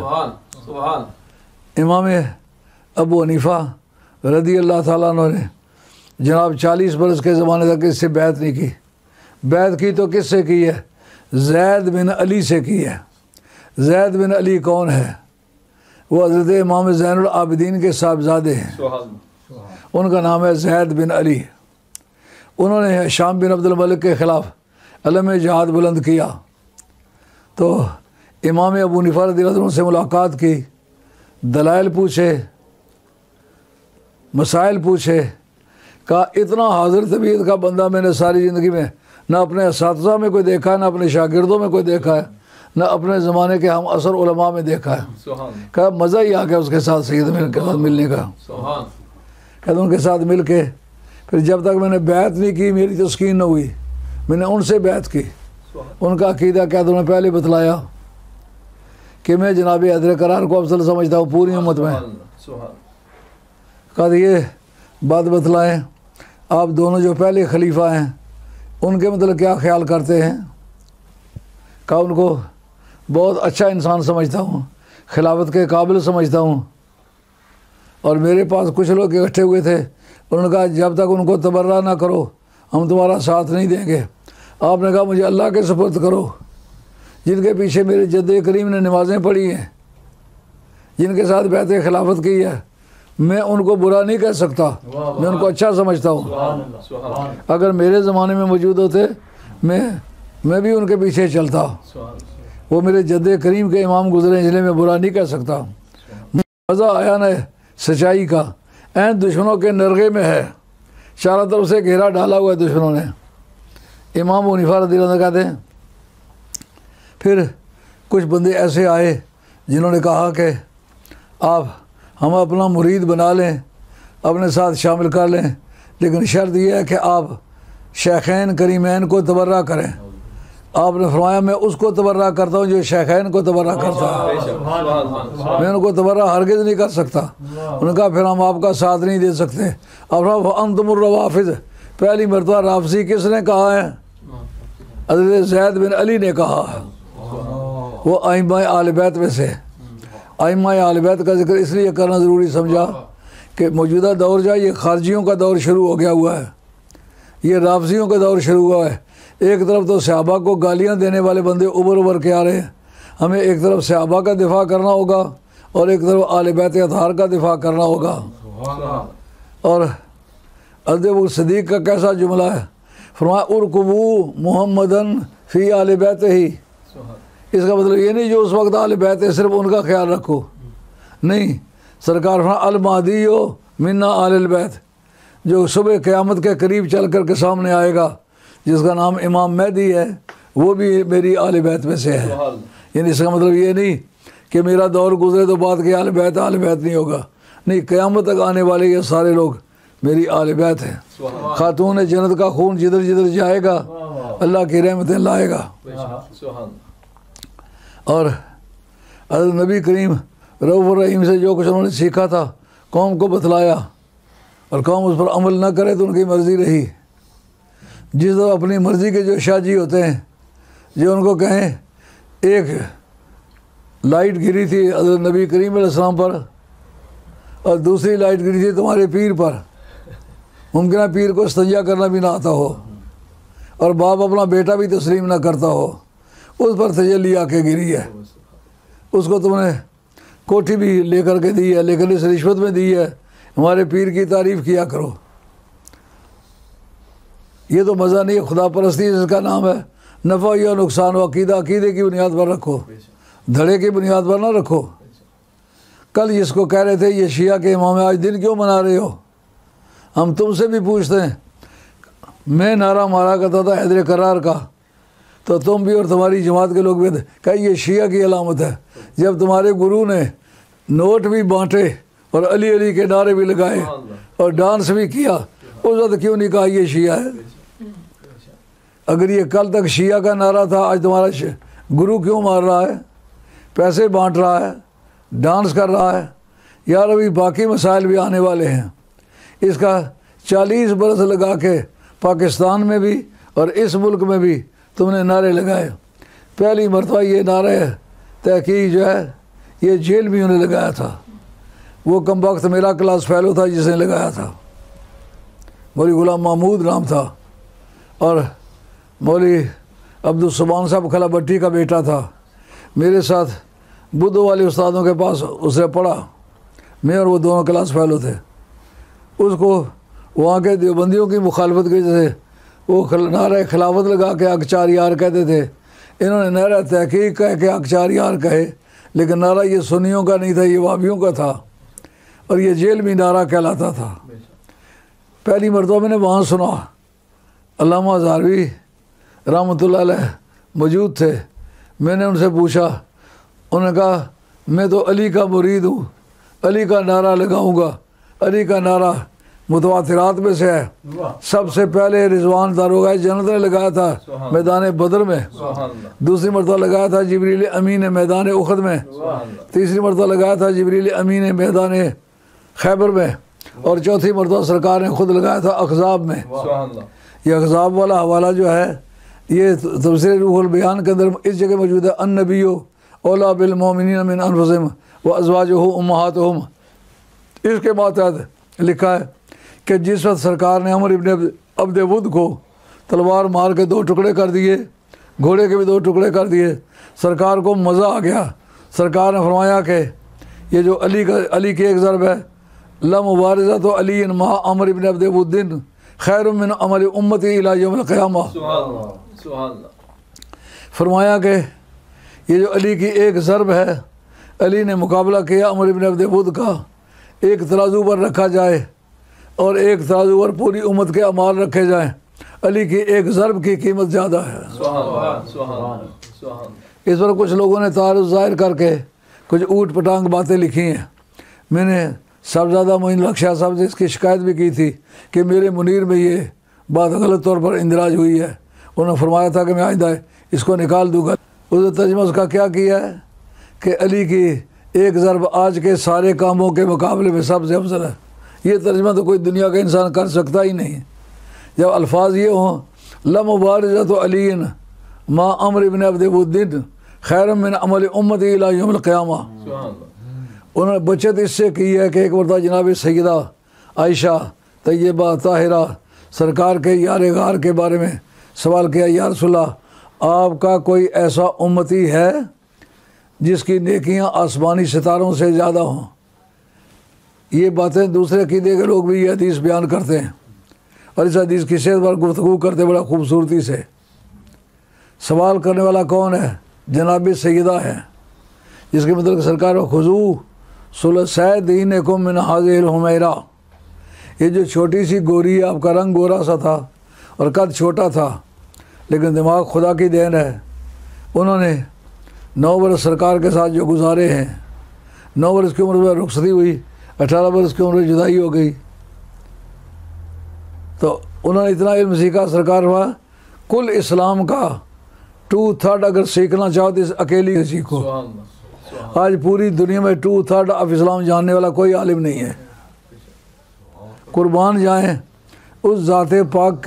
इमाम अबू हनीफा रदी अल्लाह ताला अन्हु ने जनाब 40 बरस के ज़माने तक इससे बैत नहीं की। बैत की तो किससे की है? ज़ैद बिन अली से की है। ज़ैद बिन अली कौन है? वो हज़रत इमाम ज़ैनुल आबिदीन के साहबजादे हैं, उनका नाम है ज़ैद बिन अली। उन्होंने शाम बिन अब्दुल मलिक के ख़िलाफ़ अलम जहाद बुलंद किया तो इमाम अबू हनीफा रज़ियल्लाहु अन्हु से मुलाकात की, दलाइल पूछे, मसाइल पूछे। कहा इतना हाजिर तबीयत का बंदा मैंने सारी ज़िंदगी में न अपने असातिज़ा में कोई देखा है, न अपने शागिर्दों में कोई देखा है, न अपने ज़माने के हम असर उलमा में देखा है। कहा मज़ा ही आ गया उसके साथ सैयद के साथ मिलने का। कहते उनके साथ मिल के फिर जब तक मैंने बैत नहीं की मेरी तस्कीन न हुई, मैंने उनसे बैत की। उनका अकीदा क्या तो उन्होंने पहले बतलाया कि मैं जनाब हैदर करार को अफजल समझता हूँ पूरी उम्मत में। कहा ये बात बतलाएँ, आप दोनों जो पहले खलीफा हैं उनके मतलब क्या ख्याल करते हैं? कहा उनको बहुत अच्छा इंसान समझता हूँ, खिलाफत के काबिल समझता हूँ। और मेरे पास कुछ लोग इकट्ठे हुए थे, उन्होंने कहा जब तक उनको तबर्रा ना करो हम तुम्हारा साथ नहीं देंगे। आपने कहा मुझे अल्लाह के सुपुर्द करो, जिनके पीछे मेरे जद्द करीम ने नमाज़ें पढ़ी हैं, जिनके साथ बैत खिलाफत की है, मैं उनको बुरा नहीं कह सकता, मैं उनको अच्छा समझता हूँ। अगर मेरे ज़माने में मौजूद होते मैं भी उनके पीछे चलता। वो मेरे जद्द करीम के इमाम गुजरे इसलिए मैं बुरा नहीं कह सकता। मज़ा आया न सच्चाई का, ऐन दुश्मनों के नरगे में है, चारों तरफ से घेरा डाला हुआ है दुश्मनों ने। इमाम अबू हनीफा रज़ियल्लाहु अन्हु कहते हैं फिर कुछ बंदे ऐसे आए जिन्होंने कहा कि आप हम अपना मुरीद बना लें, अपने साथ शामिल कर लें, लेकिन शर्त यह है कि आप शेखैन करीमैन को तबर्रा करें। आपने फरमाया मैं उसको तबर्रा करता हूँ जो शेखैन को तबर्रा करता है, मैं उनको तबर्रा हरगिज़ नहीं कर सकता। उन्होंने कहा फिर हम आपका साथ नहीं दे सकते। अब अंतुमुर रवाफिज़, पहली मरतबा राफसी किसने कहा है? हज़रत ज़ैद बिन अली ने कहा है। वो आइम्मा आले बैत में से, आइम्मा आले बैत का जिक्र इसलिए करना ज़रूरी समझा कि मौजूदा दौर जो है ये खारजियों का दौर शुरू हो गया हुआ है, ये राफजियों का दौर शुरू हुआ है। एक तरफ तो सहाबा को गालियां देने वाले बंदे उभर उभर के आ रहे हैं, हमें एक तरफ सहाबा का दिफा करना होगा और एक तरफ आले बैत अतहार का दिफा करना होगा। और अब्दुल सदीक का कैसा जुमला है, फरमाया उरकुबू मुहम्मदन फ़ी आले बैत ही। इसका मतलब ये नहीं जो उस वक्त आले बैत है सिर्फ उनका ख्याल रखो, नहीं, सरकार फरमाया अल महदी हो मिन्ना आले बैत, जो सुबह क़यामत के करीब चल कर के सामने आएगा जिसका नाम इमाम महदी है, वो भी मेरी आले बैत में से है। यानी इसका मतलब ये नहीं कि मेरा दौर गुजरे तो बात के आले बैत नहीं होगा, नहीं, क़यामत तक आने वाले ये सारे लोग मेरी आले बैत हैं। खातून जन्नत का खून जिधर जिधर जाएगा अल्लाह की रहमतें लाएगा। और हज़रत नबी करीम रऊफ़ुर रहीम से जो कुछ उन्होंने सीखा था कौम को बतलाया, और कौम उस पर अमल न करे तो उनकी मर्ज़ी रही। जिस तरह अपनी मर्ज़ी के जो शाहजी होते हैं, जो उनको कहें एक लाइट गिरी थी हज़रत नबी करीम अलैहिस्सलाम पर और दूसरी लाइट गिरी थी तुम्हारे पीर पर, मुमकिन है पीर को इस्तंजा करना भी ना आता हो और बाप अपना बेटा भी तस्लीम ना करता हो, उस पर तजल्ली आके गिरी है। उसको तुमने कोठी भी लेकर के दी है, लेकिन इस रिश्वत में दी है, हमारे पीर की तारीफ़ किया करो। ये तो मज़ा नहीं है, खुदा परस्ती जिसका नाम है। नफ़ा या नुकसान हो अकीदा अकीदे की बुनियाद पर रखो, धड़े की बुनियाद पर ना रखो। कल जिसको कह रहे थे ये शिया के इमाम आज दिन क्यों मना रहे हो, हम तुमसे भी पूछते हैं। मैं नारा मारा करता था हैदर करार का, तो तुम भी और तुम्हारी जमात के लोग भी थे, कहा ये शिया की अलामत है। जब तुम्हारे गुरु ने नोट भी बांटे और अली अली के नारे भी लगाए और डांस भी किया, उस वक्त क्यों नहीं कहा ये शिया है? अगर ये कल तक शिया का नारा था, आज तुम्हारा गुरु क्यों मार रहा है, पैसे बांट रहा है, डांस कर रहा है? यार अभी बाकी मसाइल भी आने वाले हैं। इसका 40 बरस लगा के पाकिस्तान में भी और इस मुल्क में भी तुमने नारे लगाए। पहली मरतबा ये नारे तहकीक जो है ये जेल में उन्हें लगाया था। वो कम वक्त मेरा क्लास फेलो था जिसने लगाया था, मौलवी गुलाम महमूद नाम था, और मौलवी अब्दुल सुबान साहब खला भट्टी का बेटा था। मेरे साथ बुद्धो वाले उस्तादों के पास उसने पढ़ा, मैं और वो दोनों क्लास फेलो थे। उसको वहाँ के देवबंदियों की मुखालफत की वजह से वो नारा खिलाफत लगा के अकचार यार कहते थे। इन्होंने नारा तहकीक कह के अकचार यार कहे, लेकिन नारा ये सुन्नियों का नहीं था, ये वाबियों का था, और ये जेल में नारा कहलाता था। पहली मरतबा मैंने वहाँ सुना, अल्लामा हज़ारवी रहमतुल्लाह अलैह मौजूद थे। मैंने उनसे पूछा, उन्होंने कहा मैं तो अली का मुरीद हूँ, अली का नारा लगाऊँगा। अली का नारा मुतवातिरात में से है। सबसे पहले रिजवान दारोगा जन्नत ने लगाया था मैदान बदर में, दूसरी मरतबा लगाया था जिब्रील अमीन ने मैदान उखद में, तीसरी मरतबा लगाया था जिब्रील अमीन ने मैदान खैबर में, और चौथी मरतबा सरकार ने खुद लगाया था अखज़ाब में। ये अखज़ाब वाला हवाला जो है ये तफसीर रूहुल बयान के अंदर इस जगह मौजूद है। अन्नबियो औला बिल मोमिनीन मिन अनफुसिहिम व अज़वाजुहु उम्महातुहुम। इसके बाद लिखा है कि जिस वक्त सरकार ने अमर इब्न अब्द वुद को तलवार मार के 2 टुकड़े कर दिए, घोड़े के भी 2 टुकड़े कर दिए, सरकार को मज़ा आ गया। सरकार ने फरमाया कि ये जो अली की एक ज़रब है, ला मुबारज़ा तो अली मा अमर इब्न अब्द वुद्दिन खैरुम मिन अमल उम्मती इला यौमिल क़ियामा। फरमाया कि ये जो अली की एक ज़रब है, अली ने मुकाबला किया अमर इब्न अब्द वुद का। एक तराजू पर रखा जाए और एक तराजू पर पूरी उम्मत के अमाल रखे जाएं, अली की एक ज़रब की कीमत ज़्यादा है। इस पर कुछ लोगों ने तारुज़ ज़ाहिर करके कुछ ऊट पटांग बातें लिखी हैं। मैंने साहबजादा मोइन लक्ष्या साहब से इसकी शिकायत भी की थी कि मेरे मुनीर में ये बात गलत तौर पर इंदराज हुई है। उन्होंने फरमाया था कि मैं आइंदा इसको निकाल दूँगा। उसने तर्जुमा उसका क्या किया है कि अली की एक ज़रब आज के सारे कामों के मुकाबले में सबसे अफजल है। ये तर्जुमा तो कोई दुनिया का इंसान कर सकता ही नहीं। जब अल्फाज ये हों, ला मुबारज़ा तो अलीन मा अमर इब्न अब्द वुद्दिन खैरुम मिन अमल उम्मती इला यौमिल क़ियामा। उन्होंने बचत इससे की है कि एक मरतबा जनाब सैयदा आयशा तैयबा ताहिरा सरकार के यार गार के बारे में सवाल किया, या रसूलल्लाह आपका कोई ऐसा उम्मती है जिसकी नेकियां आसमानी सितारों से ज़्यादा हों? ये बातें दूसरे अक़ीदे के लोग भी ये हदीस बयान करते हैं और इस हदीस की सेहत पर गुफ्तगू करते बड़ा खूबसूरती से। सवाल करने वाला कौन है? जनाब सैयदा है, जिसके मतलब सरकार खुजू सुलसैदीनकुम मिन हाज़िहिल हुमैरा। ये जो छोटी सी गोरी है, आपका रंग गोरा सा था और कद छोटा था, लेकिन दिमाग खुदा की देन है। उन्होंने 9 बरस सरकार के साथ जो गुजारे हैं, 9 बरस की उम्र में रुखसती हुई, 18 बरस की उम्र जुदाई हो गई। तो उन्होंने इतना इल्म सीखा, सरकार हुआ कुल इस्लाम का 2/3 अगर सीखना चाहो तो इस अकेली सीखो। आज पूरी दुनिया में 2/3 ऑफ इस्लाम जानने वाला कोई आलिम नहीं है। कुर्बान जाएं उस ज़ाते पाक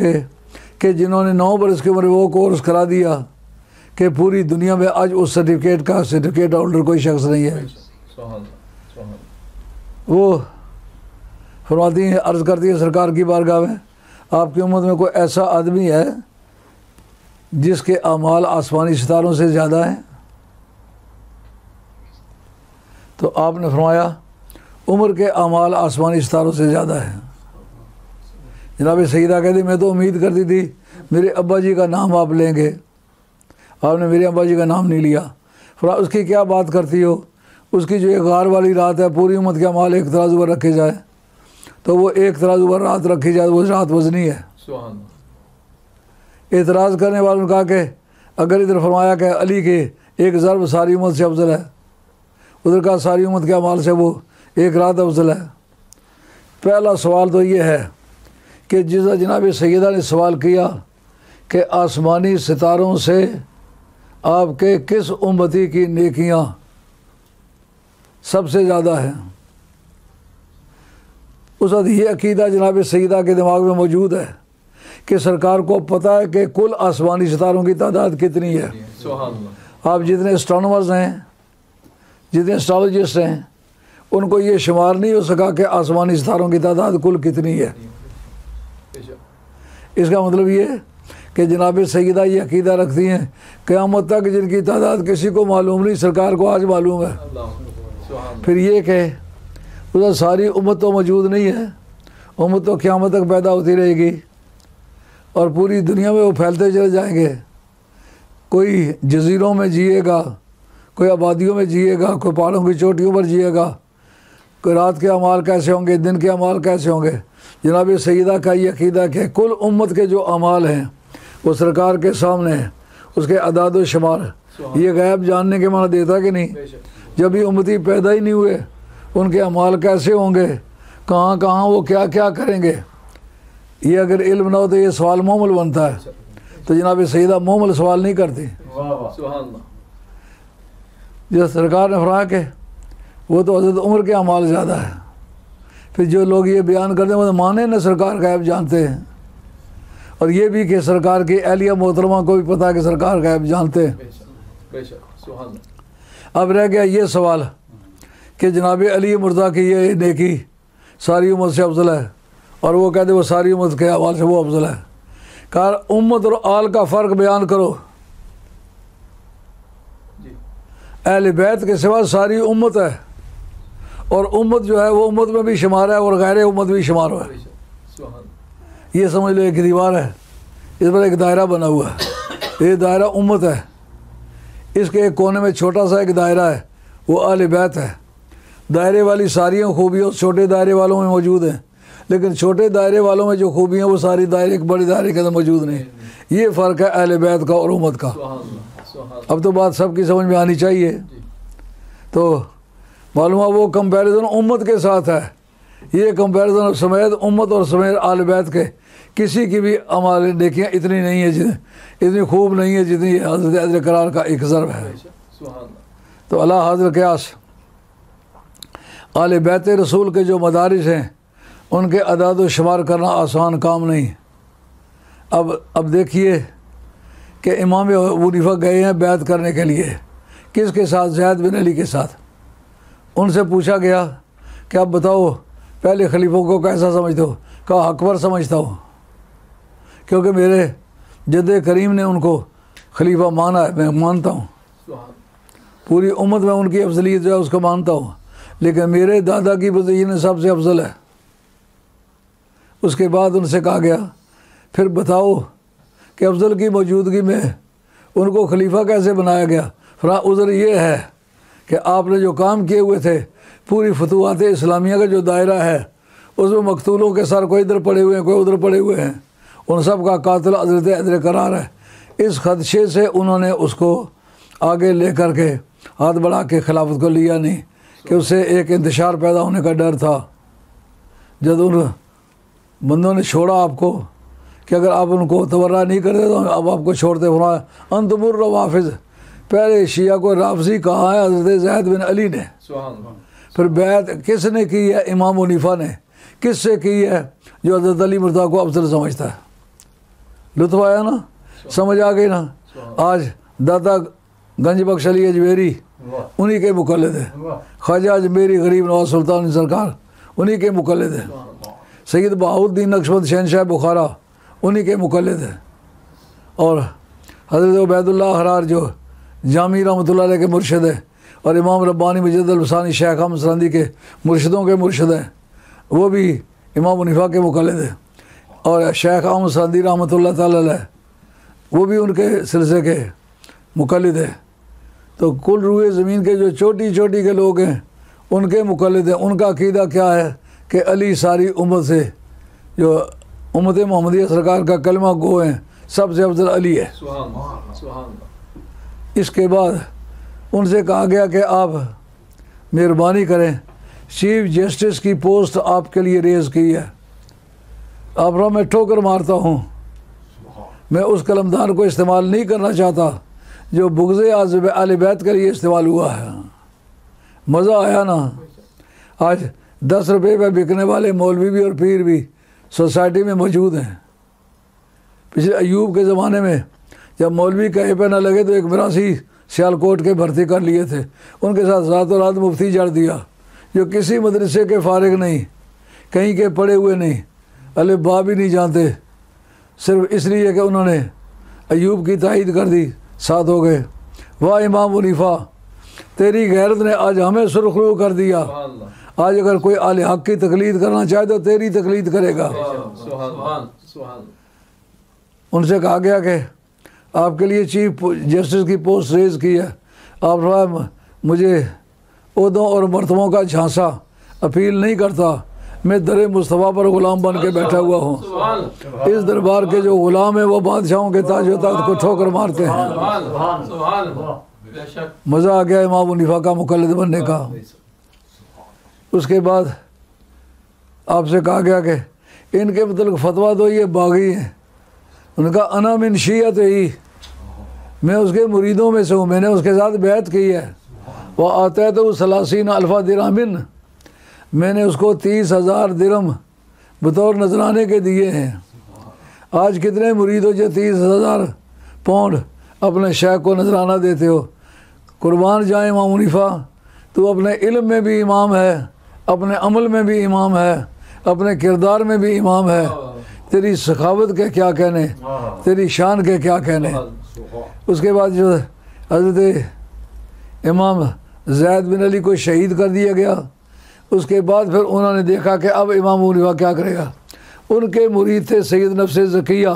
के जिन्होंने 9 बरस की उम्र वो कोर्स करा दिया कि पूरी दुनिया में आज उस सर्टिफिकेट होल्डर कोई शख्स नहीं है। वो फरमाती हैं, अर्ज़ करती है सरकार की बारगाह में, आपकी उम्मत में कोई ऐसा आदमी है जिसके अमाल आसमानी सितारों से ज़्यादा हैं? तो आपने फरमाया उम्र के अमाल आसमानी सितारों से ज़्यादा है। जनाब सईदा कहती मैं तो उम्मीद करती थी मेरे अब्बा जी का नाम आप लेंगे, आपने मेरे अब्बा जी का नाम नहीं लिया। फिर उसकी क्या बात करती हो? उसकी जो एक गार वाली रात है, पूरी उम्मत के अमाल एक तराजू पर रखे जाए तो वो एक तराजू पर रात रखी जाए, वो रात वजनी है। एतराज़ करने वालों ने कहा कि अगर इधर फरमाया कि अली के एक ज़रब सारी उम्मत से अफजल है, उधर का सारी उम्मत के अमाल से वो एक रात अफजल है। पहला सवाल तो ये है कि जिस जनाब सैयदा ने सवाल किया कि आसमानी सितारों से आपके किस उम्मती की नेकियां सबसे ज़्यादा हैं, उस वक्त ये अकीदा जनाब सैयदा के दिमाग में मौजूद है कि सरकार को पता है कि कुल आसमानी सितारों की तादाद कितनी है। आप जितने एस्ट्रोनॉमर्स हैं, जितने एस्ट्रोलॉजिस्ट हैं, उनको ये शुमार नहीं हो सका कि आसमानी सितारों की तादाद कुल कितनी है। इसका मतलब ये कि जनाब सैयदा ये अकीदा रखती हैं क़यामत तक जिनकी तादाद किसी को मालूम नहीं, सरकार को आज मालूम है। फिर ये कि उधर सारी उम्मत तो मौजूद नहीं है, उम्मत तो क़यामत तक पैदा होती रहेगी और पूरी दुनिया में वो फैलते चले जाएंगे। कोई जजीरों में जिएगा, कोई आबादियों में जिएगा, कोई पहाड़ों की चोटियों पर जिएगा। कोई रात के अमाल कैसे होंगे, दिन के अमाल कैसे होंगे। जनाब सैयदा का ये अकीदा कि कुल उम्मत के जो अमाल हैं वो सरकार के सामने है, उसके अदाद व शुमार। ये गैब जानने के माना देता कि नहीं? जब भी उम्मती पैदा ही नहीं हुए उनके अमाल कैसे होंगे, कहाँ कहाँ वो क्या क्या करेंगे, ये अगर इल्म ना हो तो ये सवाल मोमल बनता है। तो जनाब सैयदा मोमल सवाल नहीं करती। जिस सरकार ने फरमाया कि वो तो हज़रत उमर के अमाल ज़्यादा है, फिर जो लोग ये बयान करते हैं वो तो माने न सरकार गैब जानते हैं, और ये भी कि सरकार की अहलिया मोहतरमा को भी पता है कि सरकार गैब जानते हैं। अब रह गया ये सवाल कि जनाब अली मुर्दा की ये नेकी सारी उम्मत से अफजल है, और वो कहते वो सारी उम्मत के हवाले से वो अफजल है। कहा उम्मत और आल का फ़र्क बयान करो। अहले बैत के सिवा सारी उम्मत है, और उम्मत जो है वो उम्मत में भी शुमार है और गैर उम्मत भी शुमार है। ये समझ लो एक दीवार है, इस पर एक दायरा बना हुआ है, ये दायरा उम्मत है। इसके एक कोने में छोटा सा एक दायरा है, वो अहले बैत है। दायरे वाली सारी खूबियाँ उस छोटे दायरे वालों में मौजूद हैं, लेकिन छोटे दायरे वालों में जो खूबियाँ वो सारी दायरे एक बड़े दायरे के अंदर मौजूद नहीं। ये फ़र्क है अहले बैत का और उम्मत का। अब तो बात सबकी समझ में आनी चाहिए। तो मालूम है वो कंपैरिजन उम्मत के साथ है, ये कंपैरिजन समेत उम्मत और समेत आल बैत के किसी की भी अमाल नेकियां इतनी नहीं है, इतनी खूब नहीं है जितनी हज़रत अदर करार का एक ज़रब है। तो अला हाज़िर क़यास आल बैत रसूल के जो मदारिस हैं उनके अदाद व शुमार करना आसान काम नहीं। अब देखिए कि इमाम अबू हनीफा गए हैं बैत करने के लिए, किसके साथ? ज़ैद बिन अली के साथ। उनसे पूछा गया कि आप बताओ पहले खलीफों को कैसा समझते हो? कहा अकबर समझता हूँ, क्योंकि मेरे जद्द करीम ने उनको खलीफा माना है, मैं मानता हूँ। पूरी उम्मत में उनकी अफजलियत जो है उसको मानता हूँ, लेकिन मेरे दादा की पोजीशन सबसे अफजल है। उसके बाद उनसे कहा गया फिर बताओ कि अफजल की मौजूदगी में उनको खलीफा कैसे बनाया गया? फरा उज़र ये है कि आपने जो काम किए हुए थे, पूरी फतूहात इस्लामिया का जो दायरा है उसमें मकतूलों के सर कोई इधर पड़े हुए हैं, कोई उधर पड़े हुए हैं, उन सब का कातिल हज़रत अदर करार है। इस खदशे से उन्होंने उसको आगे ले कर के हाथ बढ़ा के खिलाफत को लिया नहीं। कि उससे एक इंतशार पैदा होने का डर था। जब उन बंदों ने छोड़ा आपको कि अगर आप उनको तवर्रा नहीं करते तो अब आपको छोड़ते, फरमाया अंतमुर वाफिज, पहले शिया को राफजी कहा है हज़रत ज़ैद बिन अली ने। फिर बैत किसने की है? इमाम हनीफा ने। किससे की है? जो हज़रत अली मुर्तज़ा को अफजल समझता है। लुत्फ़ आया ना, समझ आ गई ना। आज दादा गंज बख्श अली अजमेरी उन्हीं के मुक़ल्लिद है। ख्वाजा अजमेरी गरीब नवाज सुल्तान सरकार उन्हीं के मुक़ल्लिद है। सैयद बहाउद्दीन नक्शबंद शहनशाह बुखारा उन्हीं के मुक़ल्लिद है। और हज़रत उबैदुल्लाह हरार जो जामी रहमतुल्लाह अलैह के मुर्शिद है और इमाम रब्बानी मजीद अल-हुसैनी शेख अहमद सरंदी के मुर्शिदों के मुर्शिद हैं, वो भी इमाम हनीफा के मुक़ल्लिद है। और शेख अहमद सरंदी रहमतुल्लाह तआला अलैह वो भी उनके सिलसिले के मुक़ल्लिद है। तो कुल रूए ज़मीन के जो छोटी छोटी के लोग हैं उनके मुक़ल्लिद हैं। उनका अक़ीदा क्या है कि अली सारी उम्मत से, जो उम्मत मोहम्मदिया सरकार का कलमा गो हैं, सबसे अफजल अली है। इसके बाद उनसे कहा गया कि आप मेहरबानी करें, चीफ जस्टिस की पोस्ट आपके लिए रेज़ की है। आप रहा मैं ठोकर मारता हूँ, मैं उस कलमदान को इस्तेमाल नहीं करना चाहता जो बुग़्ज़े आले बैत के लिए इस्तेमाल हुआ है। मज़ा आया ना। आज 10 रुपये पे बिकने वाले मौलवी भी और पीर भी सोसाइटी में मौजूद हैं। पिछले अयूब के ज़माने में जब मौलवी कहे पे ना लगे तो एक मरासी सियालकोट के भर्ती कर लिए थे, उनके साथ रातों रात मुफ्ती जड़ दिया, जो किसी मदरसे के फारिग नहीं, कहीं के पढ़े हुए नहीं, अलिफ बा भी नहीं जानते, सिर्फ इसलिए कि उन्होंने अयूब की तायद कर दी, साथ हो गए। वाह इमाम हनीफा, तेरी गैरत ने आज हमें सुरखरू कर दिया। आज अगर कोई आले हक की तकलीद करना चाहे तो तेरी तकलीद करेगा। उनसे कहा गया कि आपके लिए चीफ जस्टिस की पोस्ट रेज़ की है। आप मुझे ओहदों और मर्तबों का झांसा अपील नहीं करता, मैं दर मुस्तफ़ा पर ग़ुलाम बन के बैठा हुआ हूँ। इस दरबार के जो ग़ुलाम हैं वो बादशाहों के ताज व तख्त को ठोकर मारते हैं। मज़ा आ गया इमाम हनीफा का मुक़ल्लिद बनने का। उसके बाद आपसे कहा गया कि इनके मतलब फतवा दो, ये बागी हैं। उनका अना मिन शियत ही, मैं उसके मुरीदों में से हूँ, मैंने उसके साथ बैत की है। वह आता है तो सलासीन अल्फ़ा दिरहमिन, मैंने उसको 30,000 दिरहम बतौर नजराने के दिए हैं। आज कितने मुरीद हो जो 30,000 पाउंड अपने शेख को नजराना देते हो? कुर्बान जाए इमाम हनीफा, तू अपने इल्म में भी इमाम है, अपने अमल में भी इमाम है, अपने किरदार में भी इमाम है। तेरी सखावत के क्या कहने, तेरी शान के क्या कहने। उसके बाद जो हज़रत इमाम ज़ैद बिन अली को शहीद कर दिया गया, उसके बाद फिर उन्होंने देखा कि अब इमाम हनीफा क्या करेगा। उनके मुरीद थे सैयद नफ्स ज़किया।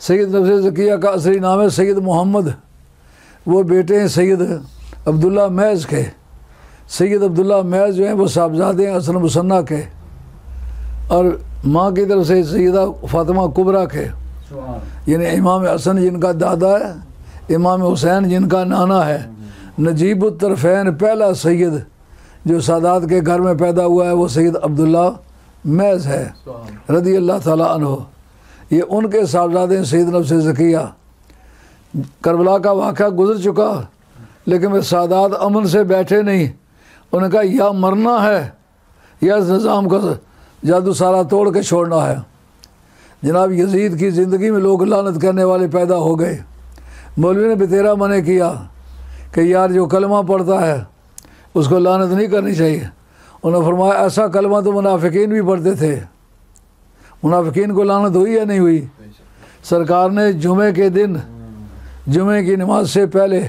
सैयद नफ्स ज़किया का असली नाम है सैयद मोहम्मद। वो बेटे हैं सैयद अब्दुल्ला मैज़ के। सैयद अब्दुल्ला मैज़ जो हैं वो साहबजादे हैं हसन मुसन्ना के, और माँ की तरफ से सैयदा फ़ातिमा कुबरा के, यानी इमाम हसन जिनका दादा है, इमाम हुसैन जिनका नाना है। नजीबुत तरफ़ैन पहला सैयद जो सादात के घर में पैदा हुआ है वो सैयद अब्दुल्ला मैज़ है रज़ी अल्लाह ताला अन्हु। ये उनके साहबजादे सैयद नफ्स ज़किया। करबला का वाक़ा गुज़र चुका, लेकिन वे सादात अमन से बैठे नहीं। उनका या मरना है या इस निज़ाम का जादू सारा तोड़ के छोड़ना है। जनाब यजीद की ज़िंदगी में लोग लानत करने वाले पैदा हो गए। मौलवी ने बतेरा मने किया कि यार जो कलमा पढ़ता है उसको लानत नहीं करनी चाहिए। उन्होंने फरमाया ऐसा कलमा तो मुनाफिकीन भी पढ़ते थे, मुनाफिकीन को लानत हुई या नहीं हुई? सरकार ने जुमे के दिन जुमे की नमाज से पहले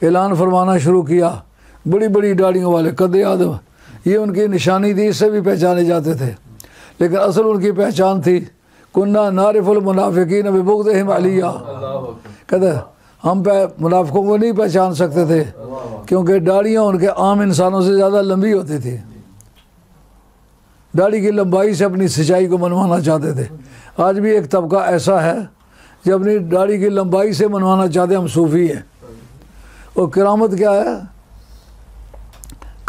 ऐलान फरमाना शुरू किया, बड़ी बड़ी दाढ़ियों वाले कद आदम, ये उनकी निशानी थी, इससे भी पहचाने जाते थे। लेकिन असल उनकी पहचान थी कुन्ना नारिफुल मुनाफिकीन बिबुग़्ज़िहिम अलिया। कहते हम मुनाफिकों को नहीं पहचान सकते थे क्योंकि दाढ़ियाँ उनके आम इंसानों से ज़्यादा लंबी होती थी। दाढ़ी की लंबाई से अपनी सच्चाई को मनवाना चाहते थे। आज भी एक तबका ऐसा है जो अपनी दाढ़ी की लंबाई से मनवाना चाहते, हम सूफ़ी हैं। और किरामत क्या है?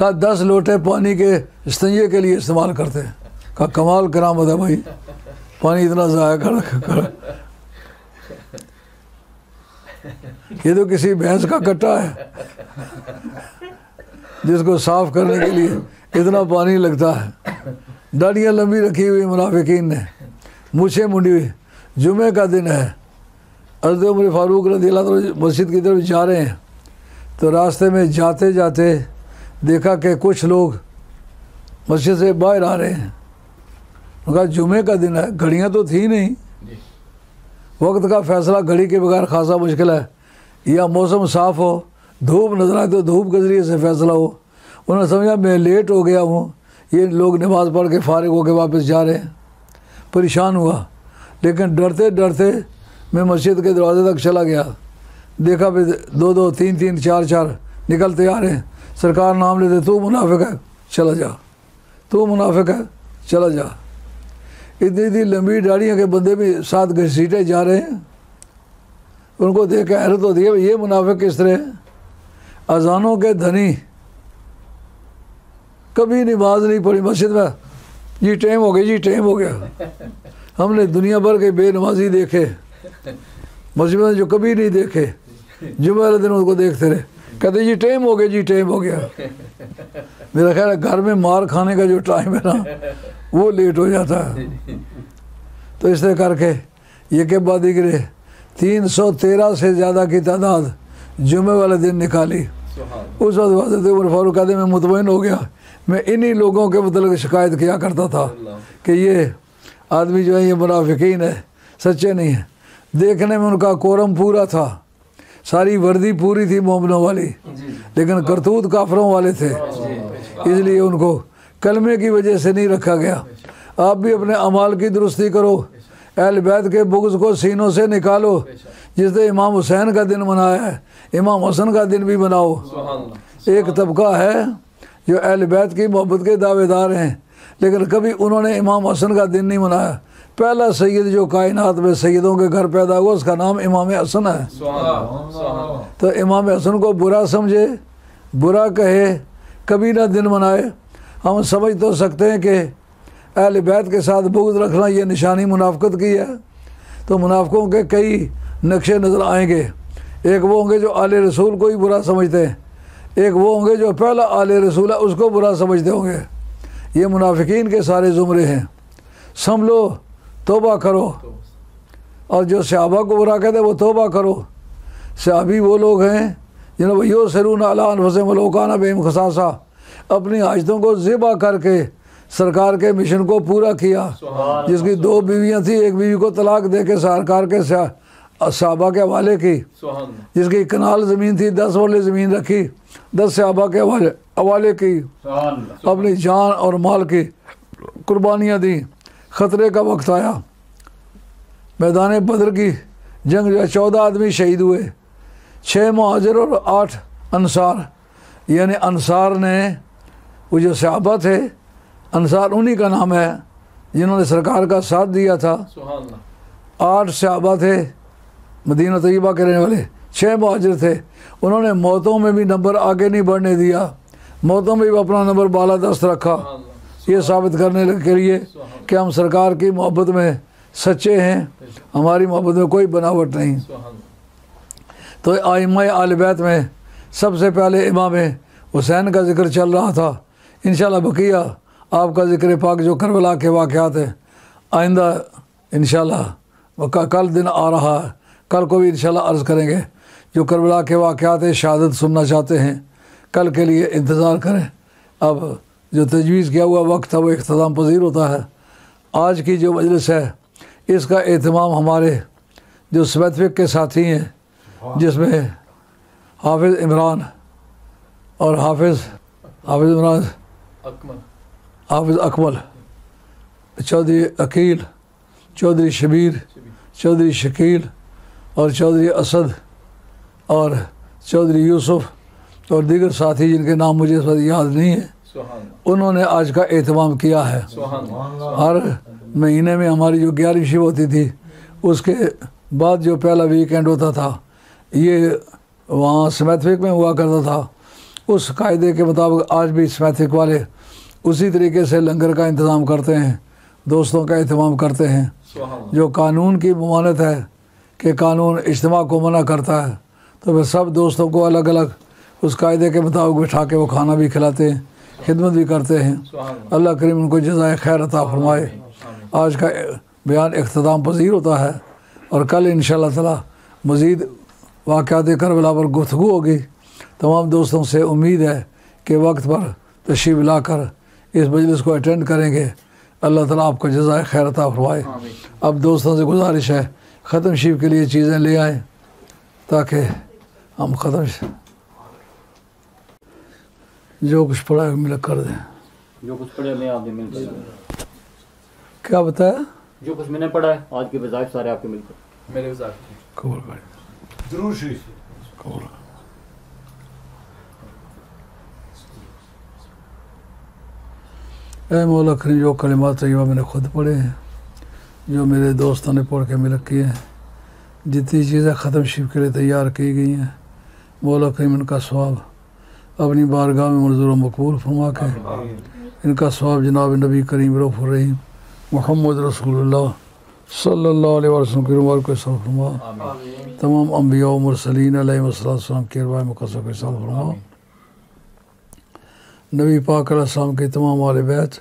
कहा 10 लोटे पानी के इस्तेंजे के लिए इस्तेमाल करते हैं। कहा कमाल करामत है भाई, पानी इतना ज़ाया कर। ये तो किसी भैंस का कट्टा है जिसको साफ करने के लिए इतना पानी लगता है। दाढ़ियाँ लंबी रखी हुई मुनाफिकीन ने, मूछें मुंडी हुई। जुमे का दिन है, हज़रत उमर फारूक रज़ियल्लाहु अन्हु मस्जिद की तरफ जा रहे हैं, तो रास्ते में जाते जाते देखा कि कुछ लोग मस्जिद से बाहर आ रहे हैं। उनका जुमे का दिन है, घड़ियाँ तो थी नहीं, वक्त का फैसला घड़ी के बगैर खासा मुश्किल है। या मौसम साफ़ हो, धूप नजर आए तो धूप के ज़रिए से फैसला हो। उन्होंने समझा मैं लेट हो गया हूँ, ये लोग नमाज़ पढ़ के फारिग होकर वापस जा रहे हैं। परेशान हुआ, लेकिन डरते डरते मैं मस्जिद के दरवाजे तक चला गया। देखा भी 2-2, 3-3, 4-4 निकलते आ रहे हैं। सरकार नाम लेते, तू मुनाफिक है चला जा, तू मुनाफिक है चला जा। इतनी इतनी लंबी दाढ़ियों के बंदे भी साथ घसीटे जा रहे हैं। उनको देख के हैरत होती है, ये मुनाफिक किस तरह है। अजानों के धनी, कभी नमाज नहीं पढ़ी मस्जिद में, जी टाइम हो गया, जी टाइम हो गया। हमने दुनिया भर के बेनमाजी देखे मस्जिद में जो कभी नहीं देखे, जुमे वाले दिन उनको देखते रहे, कहते जी टाइम हो गया, जी टाइम हो गया। मेरा ख्याल है घर में मार खाने का जो टाइम है ना वो लेट हो जाता है। तो इस तरह करके ये के बाद गिरे 313 से ज़्यादा की तादाद जुमे वाले दिन निकाली। उस वक्त हज़रत उमर फारूक कहते मैं मुतमईन हो गया। मैं इन्हीं लोगों के मतलब शिकायत किया करता था कि ये आदमी जो है ये मुनाफिकीन है, सच्चे नहीं है। देखने में उनका कोरम पूरा था, सारी वर्दी पूरी थी मोमिनों वाली, लेकिन करतूत काफरों वाले थे, इसलिए उनको कलमे की वजह से नहीं रखा गया। आप भी अपने अमाल की दुरुस्ती करो, अहल बैत के बुग़्ज़ को सीनों से निकालो। जिसने इमाम हुसैन का दिन मनाया है, इमाम हसन का दिन भी मनाओ। एक तबका है जो अहल बैत की मोहब्बत के दावेदार हैं, लेकिन कभी उन्होंने इमाम हसन का दिन नहीं मनाया। पहला सैयद जो कायनात में सैयदों के घर पैदा हुआ उसका नाम इमाम हसन है। तो इमाम हसन को बुरा समझे, बुरा कहे, कभी ना दिन मनाए। हम समझ तो सकते हैं कि अहल बैत के साथ बुग़्ज़ रखना ये निशानी मुनाफ़क़त की है। तो मुनाफ़िकों के कई नक्शे नज़र आएंगे। एक वो होंगे जो आले रसूल को ही बुरा समझते हैं, एक वो होंगे जो पहला आले रसूल है उसको बुरा समझते होंगे। ये मुनाफिकीन के सारे ज़ुमरे हैं। संभलो, तौबा करो। और जो सहाबा को बुरा कहते हैं वो तौबा करो। सहाबी वो लोग हैं जिन्होंने यो सरून अला अनफुसिहिम वलौ काना बिहिम खसासा, अपनी हाजतों को ज़िबा करके सरकार के मिशन को पूरा किया। जिसकी 2 बीवियाँ थी, एक बीवी को तलाक दे के सरकार के सहाबा के हवाले की। जिसकी कनाल ज़मीन थी 10 वाले ज़मीन रखी, 10 सहाबा के हवाले की। अपनी जान और माल की कुर्बानियाँ दी। ख़तरे का वक्त आया, मैदान बदर की जंग जो 14 आदमी शहीद हुए, 6 मुहाजिर और 8 अंसार। यानी अंसार ने वो जो सहाबा थे, अंसार उन्हीं का नाम है जिन्होंने सरकार का साथ दिया था। 8 सहाबा थे मदीना तैयबा के रहने वाले, 6 मुहाजिर थे। उन्होंने मौतों में भी नंबर आगे नहीं बढ़ने दिया, मौतों में भी अपना नंबर बाला दस्त रखा, ये साबित करने के लिए कि हम सरकार की मोहब्बत में सच्चे हैं, हमारी मोहब्बत में कोई बनावट नहीं। तो आइम्मा आल बैत में सबसे पहले इमाम हुसैन का जिक्र चल रहा था। इंशाअल्लाह बकिया आपका जिक्र पाक जो करबला के वाक़यात है आइंदा इंशाअल्लाह कल दिन आ रहा है, कल को भी इंशाअल्लाह अर्ज़ करेंगे। जो करबला के वाक़यात शहादत सुनना चाहते हैं कल के लिए इंतज़ार करें। अब जो तजवीज़ किया हुआ वक्त है वो इख्तिताम पज़ीर होता है। आज की जो मजलिस है इसका एहतमाम हमारे जो स्मैथविक के साथी हैं, जिसमें हाफिज़ इमरान और हाफिज़ अकमल, चौधरी अकील, चौधरी शबीर, चौधरी शकील और चौधरी असद और चौधरी यूसुफ और दीगर साथी जिनके नाम मुझे इस वक्त याद नहीं है, उन्होंने आज का एहतमाम किया है। हर महीने में हमारी जो 11वीं शिव होती थी उसके बाद जो पहला वीकेंड होता था ये वहाँ स्मैथविक में हुआ करता था। उस कायदे के मुताबिक आज भी स्मैथिक वाले उसी तरीके से लंगर का इंतज़ाम करते हैं, दोस्तों का अहतमाम करते हैं। जो कानून की ममानत है कि कानून इज्तिमा को मना करता है, तो फिर सब दोस्तों को अलग अलग उस कायदे के मुताबिक बिठा के वो खाना भी खिलाते हैं, खिदमत भी करते हैं। अल्लाह करीम उनको जज़ाए खैर अता फरमाए। आज का बयान इख्तिताम पजीर होता है और कल इंशाअल्लाह ताला मज़ीद वाक़यात करबला पर गुफ्तगू होगी। तमाम दोस्तों से उम्मीद है कि वक्त पर तशरीफ़ लाकर इस मजलिस को अटेंड करेंगे। अल्लाह ताला आपको जज़ाए खैर अता फरमाए। अब दोस्तों से गुजारिश है ख़त्म शरीफ के लिए चीज़ें ले आएँ ताकि हम ख़त्म जो कुछ पढ़ा है मिल कर दें। जो कुछ पढ़ा मैं आपने मिलकर क्या बताया? जो कुछ मैंने पढ़ा है आज के वज़ाइफ सारे आपके मिलकर मेरे वज़ाइफ कबूल करें। दुरूद शरीफ कबूल। ऐ मौला करीम जो कलिमात तय्यबा मैंने खुद पढ़े हैं, जो मेरे दोस्तों ने पढ़ के मिलक किए हैं, जितनी चीज़ें ख़त्म शरीफ के लिए तैयार की गई हैं, मौला करीम इनका सवाब अपनी बारगाह में मंजूर व मकबूल फरमा के इनका सवाब जनाब नबी करीम रऊफ़ुर रहीम मोहम्मद रसूलुल्लाह सल्लल्लाहु अलैहि वसल्लम की उम्र को इरशाद फरमा। तमाम अंबिया व मुरसलीन अलैहिस्सलाम की अरवाह मुक़द्दसा को इरशाद फरमा। नबी पाक अलैहिस्सलाम के तमाम आले बैत,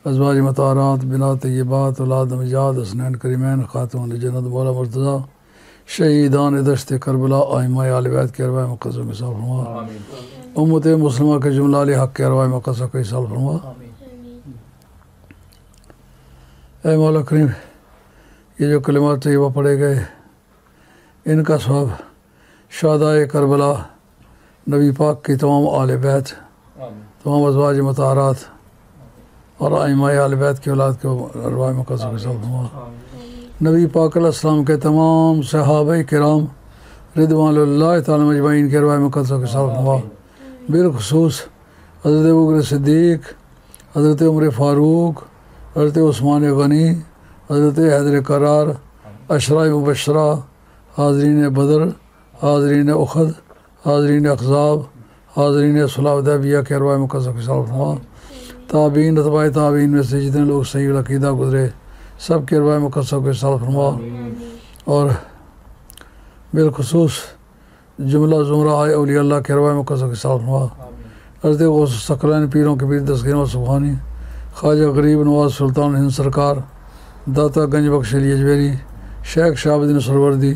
अज़वाज मतहरात, बिनात तय्यबात, औलाद नजात, हसनैन करीमैन, खातून जन्नत मौला मुर्तज़ा, शहीदान दश्त करबला, आइम्मा आले बैत की अरवाह मुक़द्दसा को इरशाद फरमा। उम्मत मुस्लिमा के जुमला आले हक़ की अरवाह मुक़द्दसा को इरशाद फरमा। ऐ मौला करीम ये जो कलिमात तय्यबा पढ़े गए, इनका सवाब शहादाए करबला, नबी पाक की तमाम आले बैत, तमाम अज़वाज मतहरात और आइम्मा आले बैत की औलाद के अरवाह मुक़द्दसा को इरशाद फरमा। नबी पाक अलैहिस्सलाम के तमाम सहाबाए किराम रिदवानुल्लाह तआला अजमईन के अरवाह मुक़द्दसा को इरशाद फरमा। बिलख़ुसूस हज़रत अबू बकर सिद्दीक़, हज़रत उमर फ़ारूक, हज़रत उस्मान गनी, हज़रत हैदर करार, अशरा मुबशरा, हाज़रीन बदर, हाज़रीन उखद, हाज़रीन अख़ज़ाब, हाज़रीन सुलह हुदैबिया के अरवाह मुक़द्दसा को इरशाद फरमा। ताबीन अतबाए ताबीन में से जितने लोग सही अक़ीदा गुज़रे सब के अरवाह मुक़द्दसा को इरशाद फरमा। और बिलख़ुसूस जुमला ज़ुमरा औलिया अल्लाह के अरवाह मुक़द्दसा को इरशाद फरमा। हज़रत गौस सकलैन पीरों के पीर दस्तगीर सुबहानी, ख्वाजा गरीब नवाज सुल्तान हिंद सरकार, दाता गंज बख्श अली अजमेरी, शेख शाहबुद्दीन सरवर्दी,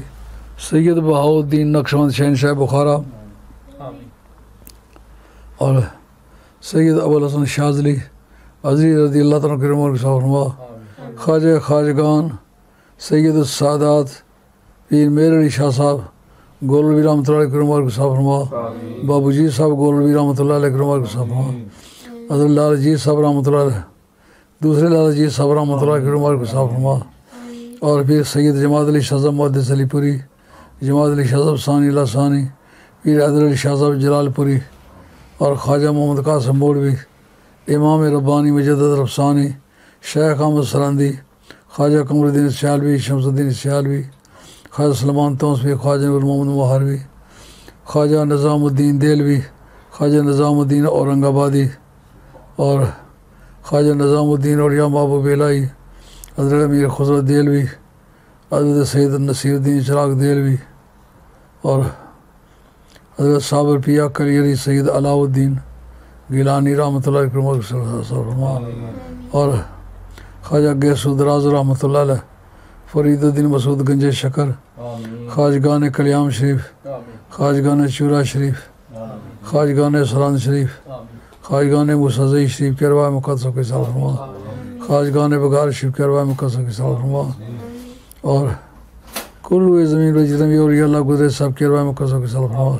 सैयद बहाउद्दीन नक्शबंद शहनशाह बुखारा और सैयद अबुल हसन शाज़ली अज़री रज़ी अल्लाह तआला के उम्र के फरमा। ख्वाजा खाजगान सैयद सादात पीर मेर अली शाह साहब गोलवी रहमतुल्लाह अलैहि के उम्र के फरमा। बाबूजी साहब गोलवी रहमतुल्लाह अलैहि के उम्र के फरमा। हज़रत लाल जी साहब रहमतुल्लाह अलैहि, दूसरे लाल जी साहब रहमतुल्लाह अलैहि के उम्र के फरमा। और फिर सैयद जमात अली शाहज़ब मुहद्दिस अलीपुरी, जमात अली शाहज़ब सानी लासानी, पीर हैदर अली शाह साहब जलालपुरी और ख्वाजा मोहम्मद कासिम मौलवी, इमाम रब्बानी मुजद्दिद रफ़सानी, शेख अहमद सरंदी, ख्वाजा कमरुद्दीन सियालवी, शमसुद्दीन सियालवी, ख्वाजा सलमान तौसवी, ख्वाजा नूर मोहम्मद मुहारवी, ख्वाजा निज़ामुद्दीन देलवी, ख्वाजा निज़ामुद्दीन औरंगाबादी और ख्वाजा निज़ामुद्दीन औलिया महबूब इलाही, हज़रत अमीर खुसरत देलवी, हज़रत सैयद नसीरुद्दीन चिराग देलवी और हज़रत साबर पिया कलियरी सैयद अलाउद्दीन गिलानी रहमतुल्लाह अलैहि और ख्वाजा गैसुद राज रहमतुल्लाह अलैहि, फरीदुद्दीन मसूद गंजे शकर, ख्वाजगान कल्याम शरीफ, ख्वाजगान चूरा शरीफ, ख्वाजगान सरान शरीफ, ख्वाजगान मुसज़ई शरीफ के अरवाह मुक़द्दसा को इरशाद फरमा। ख्वाजगान बगार शरीफ के अरवाह मुक़द्दसा को इरशाद फरमा। और कुल्लू ज़मीन में जितने भी औलिया अल्लाह गुज़रे सब के अरवाह मुक़द्दसा को इरशाद फरमा।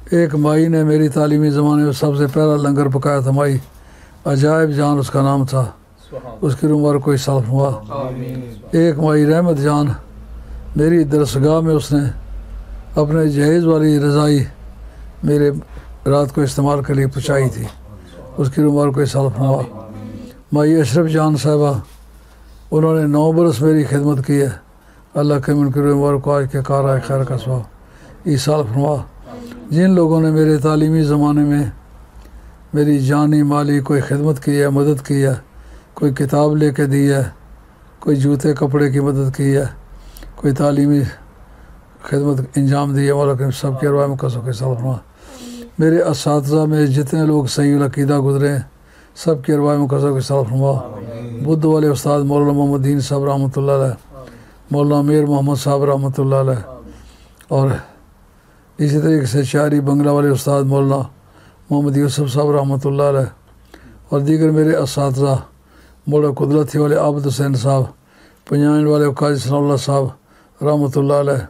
एक माई ने मेरी तालीमी ज़माने में सबसे पहला लंगर पकाया था। माई अजायब जान उसका नाम था, उसकी उम्र को इरशाद फरमा। एक माई रहमत जान मेरी दरसगाह में उसने अपने जहेज़ वाली रज़ाई मेरे रात को इस्तेमाल के लिए पहुँचाई थी, उसकी उम्र को इरशाद फरमा। माई अशरफ जान साहिबा, उन्होंने 9 बरस मेरी खिदमत की है। अल्लाह के उनकी उम्र को आज के कार खैर का सवाब ईसाल फरमा। जिन लोगों ने मेरे तालीमी ज़माने में मेरी जानी माली कोई खिदमत की है, मदद की है, कोई किताब लेके दी है, कोई जूते कपड़े की मदद की है, कोई तालीमी खिदमत इंजाम दी है, मौला करीम सब के अरवाह में कसो के साथ फरमा। मेरे असातिज़ा में जितने लोग सही अक़ीदा गुजरे हैं सब के अरवाह में कसो के साथ फरमा। बुद्ध वाले उस्ताद मौलाना मोहम्मदीन साहब रहमतुल्लाह अलैह, मौलाना मीर मोहम्मद साहब रहमतुल्लाह अलैह, और इसी तरीके से शायरी बंगला वाले उस्ताद मौलाना मोहम्मद यूसुफ साहब रहमतुल्लाह अलैह, और दीगर मेरे असातिज़ा मौला कुदरती वाले आबद हुसैन साहब, पंजान वाले काजी सनाउल्लाह साहब रहमतुल्लाह अलैह,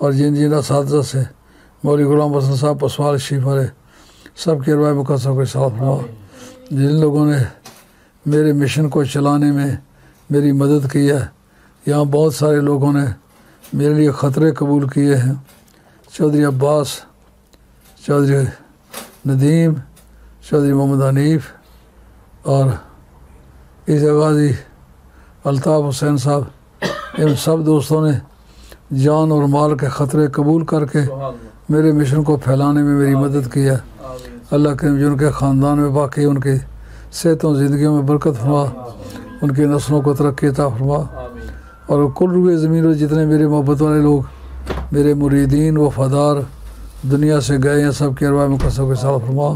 और जिन जिन असातिज़ा से मौलवी गुलाम हसन साहब पसवाल शरीफ वाले सब के अरवाह में कसो के साथ फरमा। जिन लोगों ने मेरे मिशन को चलाने में मेरी मदद की है, यहाँ बहुत सारे लोगों ने मेरे लिए ख़तरे कबूल किए हैं। चौधरी अब्बास, चौधरी नदीम, चौधरी मोहम्मद हनीफ और ईसा गाजी अल्ताफ़ हुसैन साहब, इन सब दोस्तों ने जान और माल के ख़तरे कबूल करके मेरे मिशन को फैलाने में मेरी मदद की है। अल्लाह करीम जो उनके ख़ानदान में बाकी उनकी सेहतों ज़िंदगियों में बरकत फरमा, उनकी नस्लों को तरक्की अता फरमा, और कुल रुए ज़मीन और जितने मेरे मोहब्बत वाले लोग मेरे मुरीदीन वफ़ादार दुनिया से गए हैं सब के अरवाह में कसो के साथ फरमा।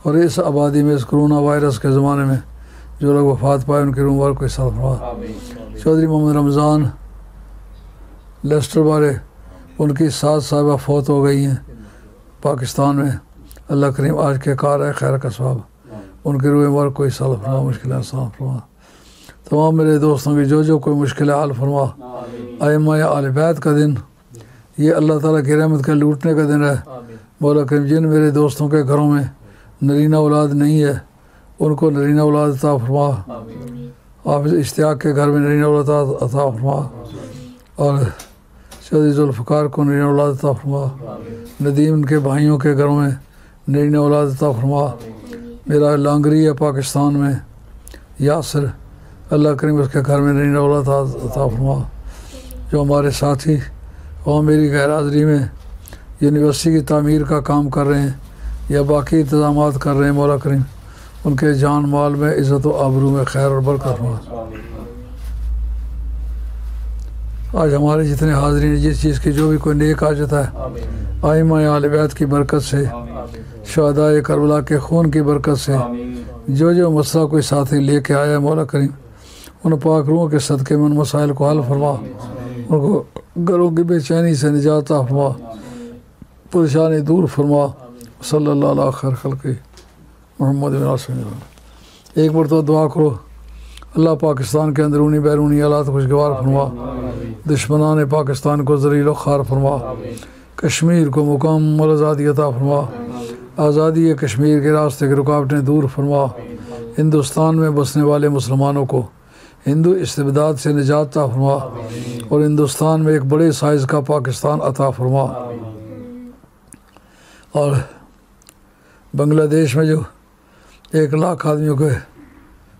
और इस आबादी में इस कोरोना वायरस के ज़माने में जो लोग वफ़ात पाए उनके रूमवार को साथ फरमा। चौधरी मोहम्मद रमज़ान लेस्टर वाले, उनकी सात साहिबा फौत हो गई हैं पाकिस्तान में। अल्लाह करीम आज के कार है खैर का सवाब उनके रूह वार कोई साल फरमा, मुश्किल आसान फरमा। तमाम मेरे दोस्तों की जो कोई मुश्किल हाल फरमा। आइम्मा या आले बैत का दिन ये अल्लाह ताला की रहमत का लूटने का दिन है। मौला करीम जिन मेरे दोस्तों के घरों में नरीना औलाद नहीं है उनको नरीना औलाद अता फरमा। हाफिज़ इश्तियाक के घर में नरीना औलाद अता फरमा, और चौधरी जुल्फ़िकार को नरीना औलाद अता फरमा। नदीम उनके भाइयों के घरों में नरीना औलाद अता फरमा। मेरा लांगरी है पाकिस्तान में यासर, अल्लाह करीम उसके घर में नरीना औलाद अता फरमा। जो हमारे साथी वहाँ मेरी गैर हाज़िरी में यूनिवर्सिटी की तामीर का काम कर रहे हैं या बाकी इंतज़ामात कर रहे हैं, मौला करीम उनके जान माल में इज़्ज़त व आबरू में खैर और बरकत फरमा। आज हमारे जितने हाज़रीन जिस चीज़ की जो भी कोई नेक हाजत है आइम्मा आले बैत की बरकत से, शहदाए करबला के खून की बरकत से जो मसला कोई साथी लेके आया मौला करीम उन पाक रूहों के सदक़े में उन मसाइल को हल फरमा, उनको घरों की बेचैनी से निजात फरमा, परेशानी दूर फरमा। सल्लल्लाहु अलैहि खल्क़ि मोहम्मद। एक बार तो दुआ करो अल्लाह पाकिस्तान के अंदरूनी बैरूनी हालात खुशगवार फरमा, दुश्मनान पाकिस्तान को ज़लील ख़ार फरमा, कश्मीर को मुकम्मल आज़ादी अता फरमा, आज़ादी कश्मीर के रास्ते की रुकावटें दूर फरमा, हिंदुस्तान में बसने वाले मुसलमानों को हिंदू इस्तिबदाद से निजात अता फरमा, और हिंदुस्तान में एक बड़े साइज़ का पाकिस्तान अता फरमा। और बांग्लादेश में जो 1 लाख आदमियों के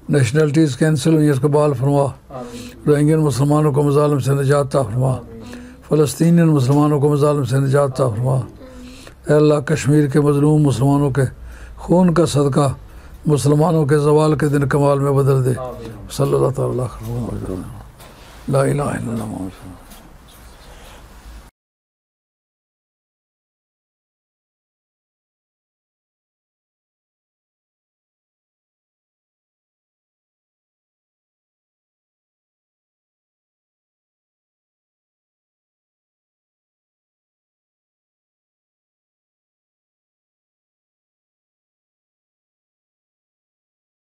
नेशनलिटीज़ कैंसिल हुई इसको बहाल फरमा, रोहिंग्यन मुसलमानों को मज़ालिम से निजात अता फरमा, फ़लस्तीनियन मुसलमानों को मज़ालिम से निजात अता फरमा। अल्लाह कश्मीर के मज़लूम मुसलमानों के खून का सदका मुसलमानों के ज़वाल के दिन कमाल में बदल दे। सल्लल्लाहु अलैहि वसल्लम। ला इलाहा इल्लल्लाह।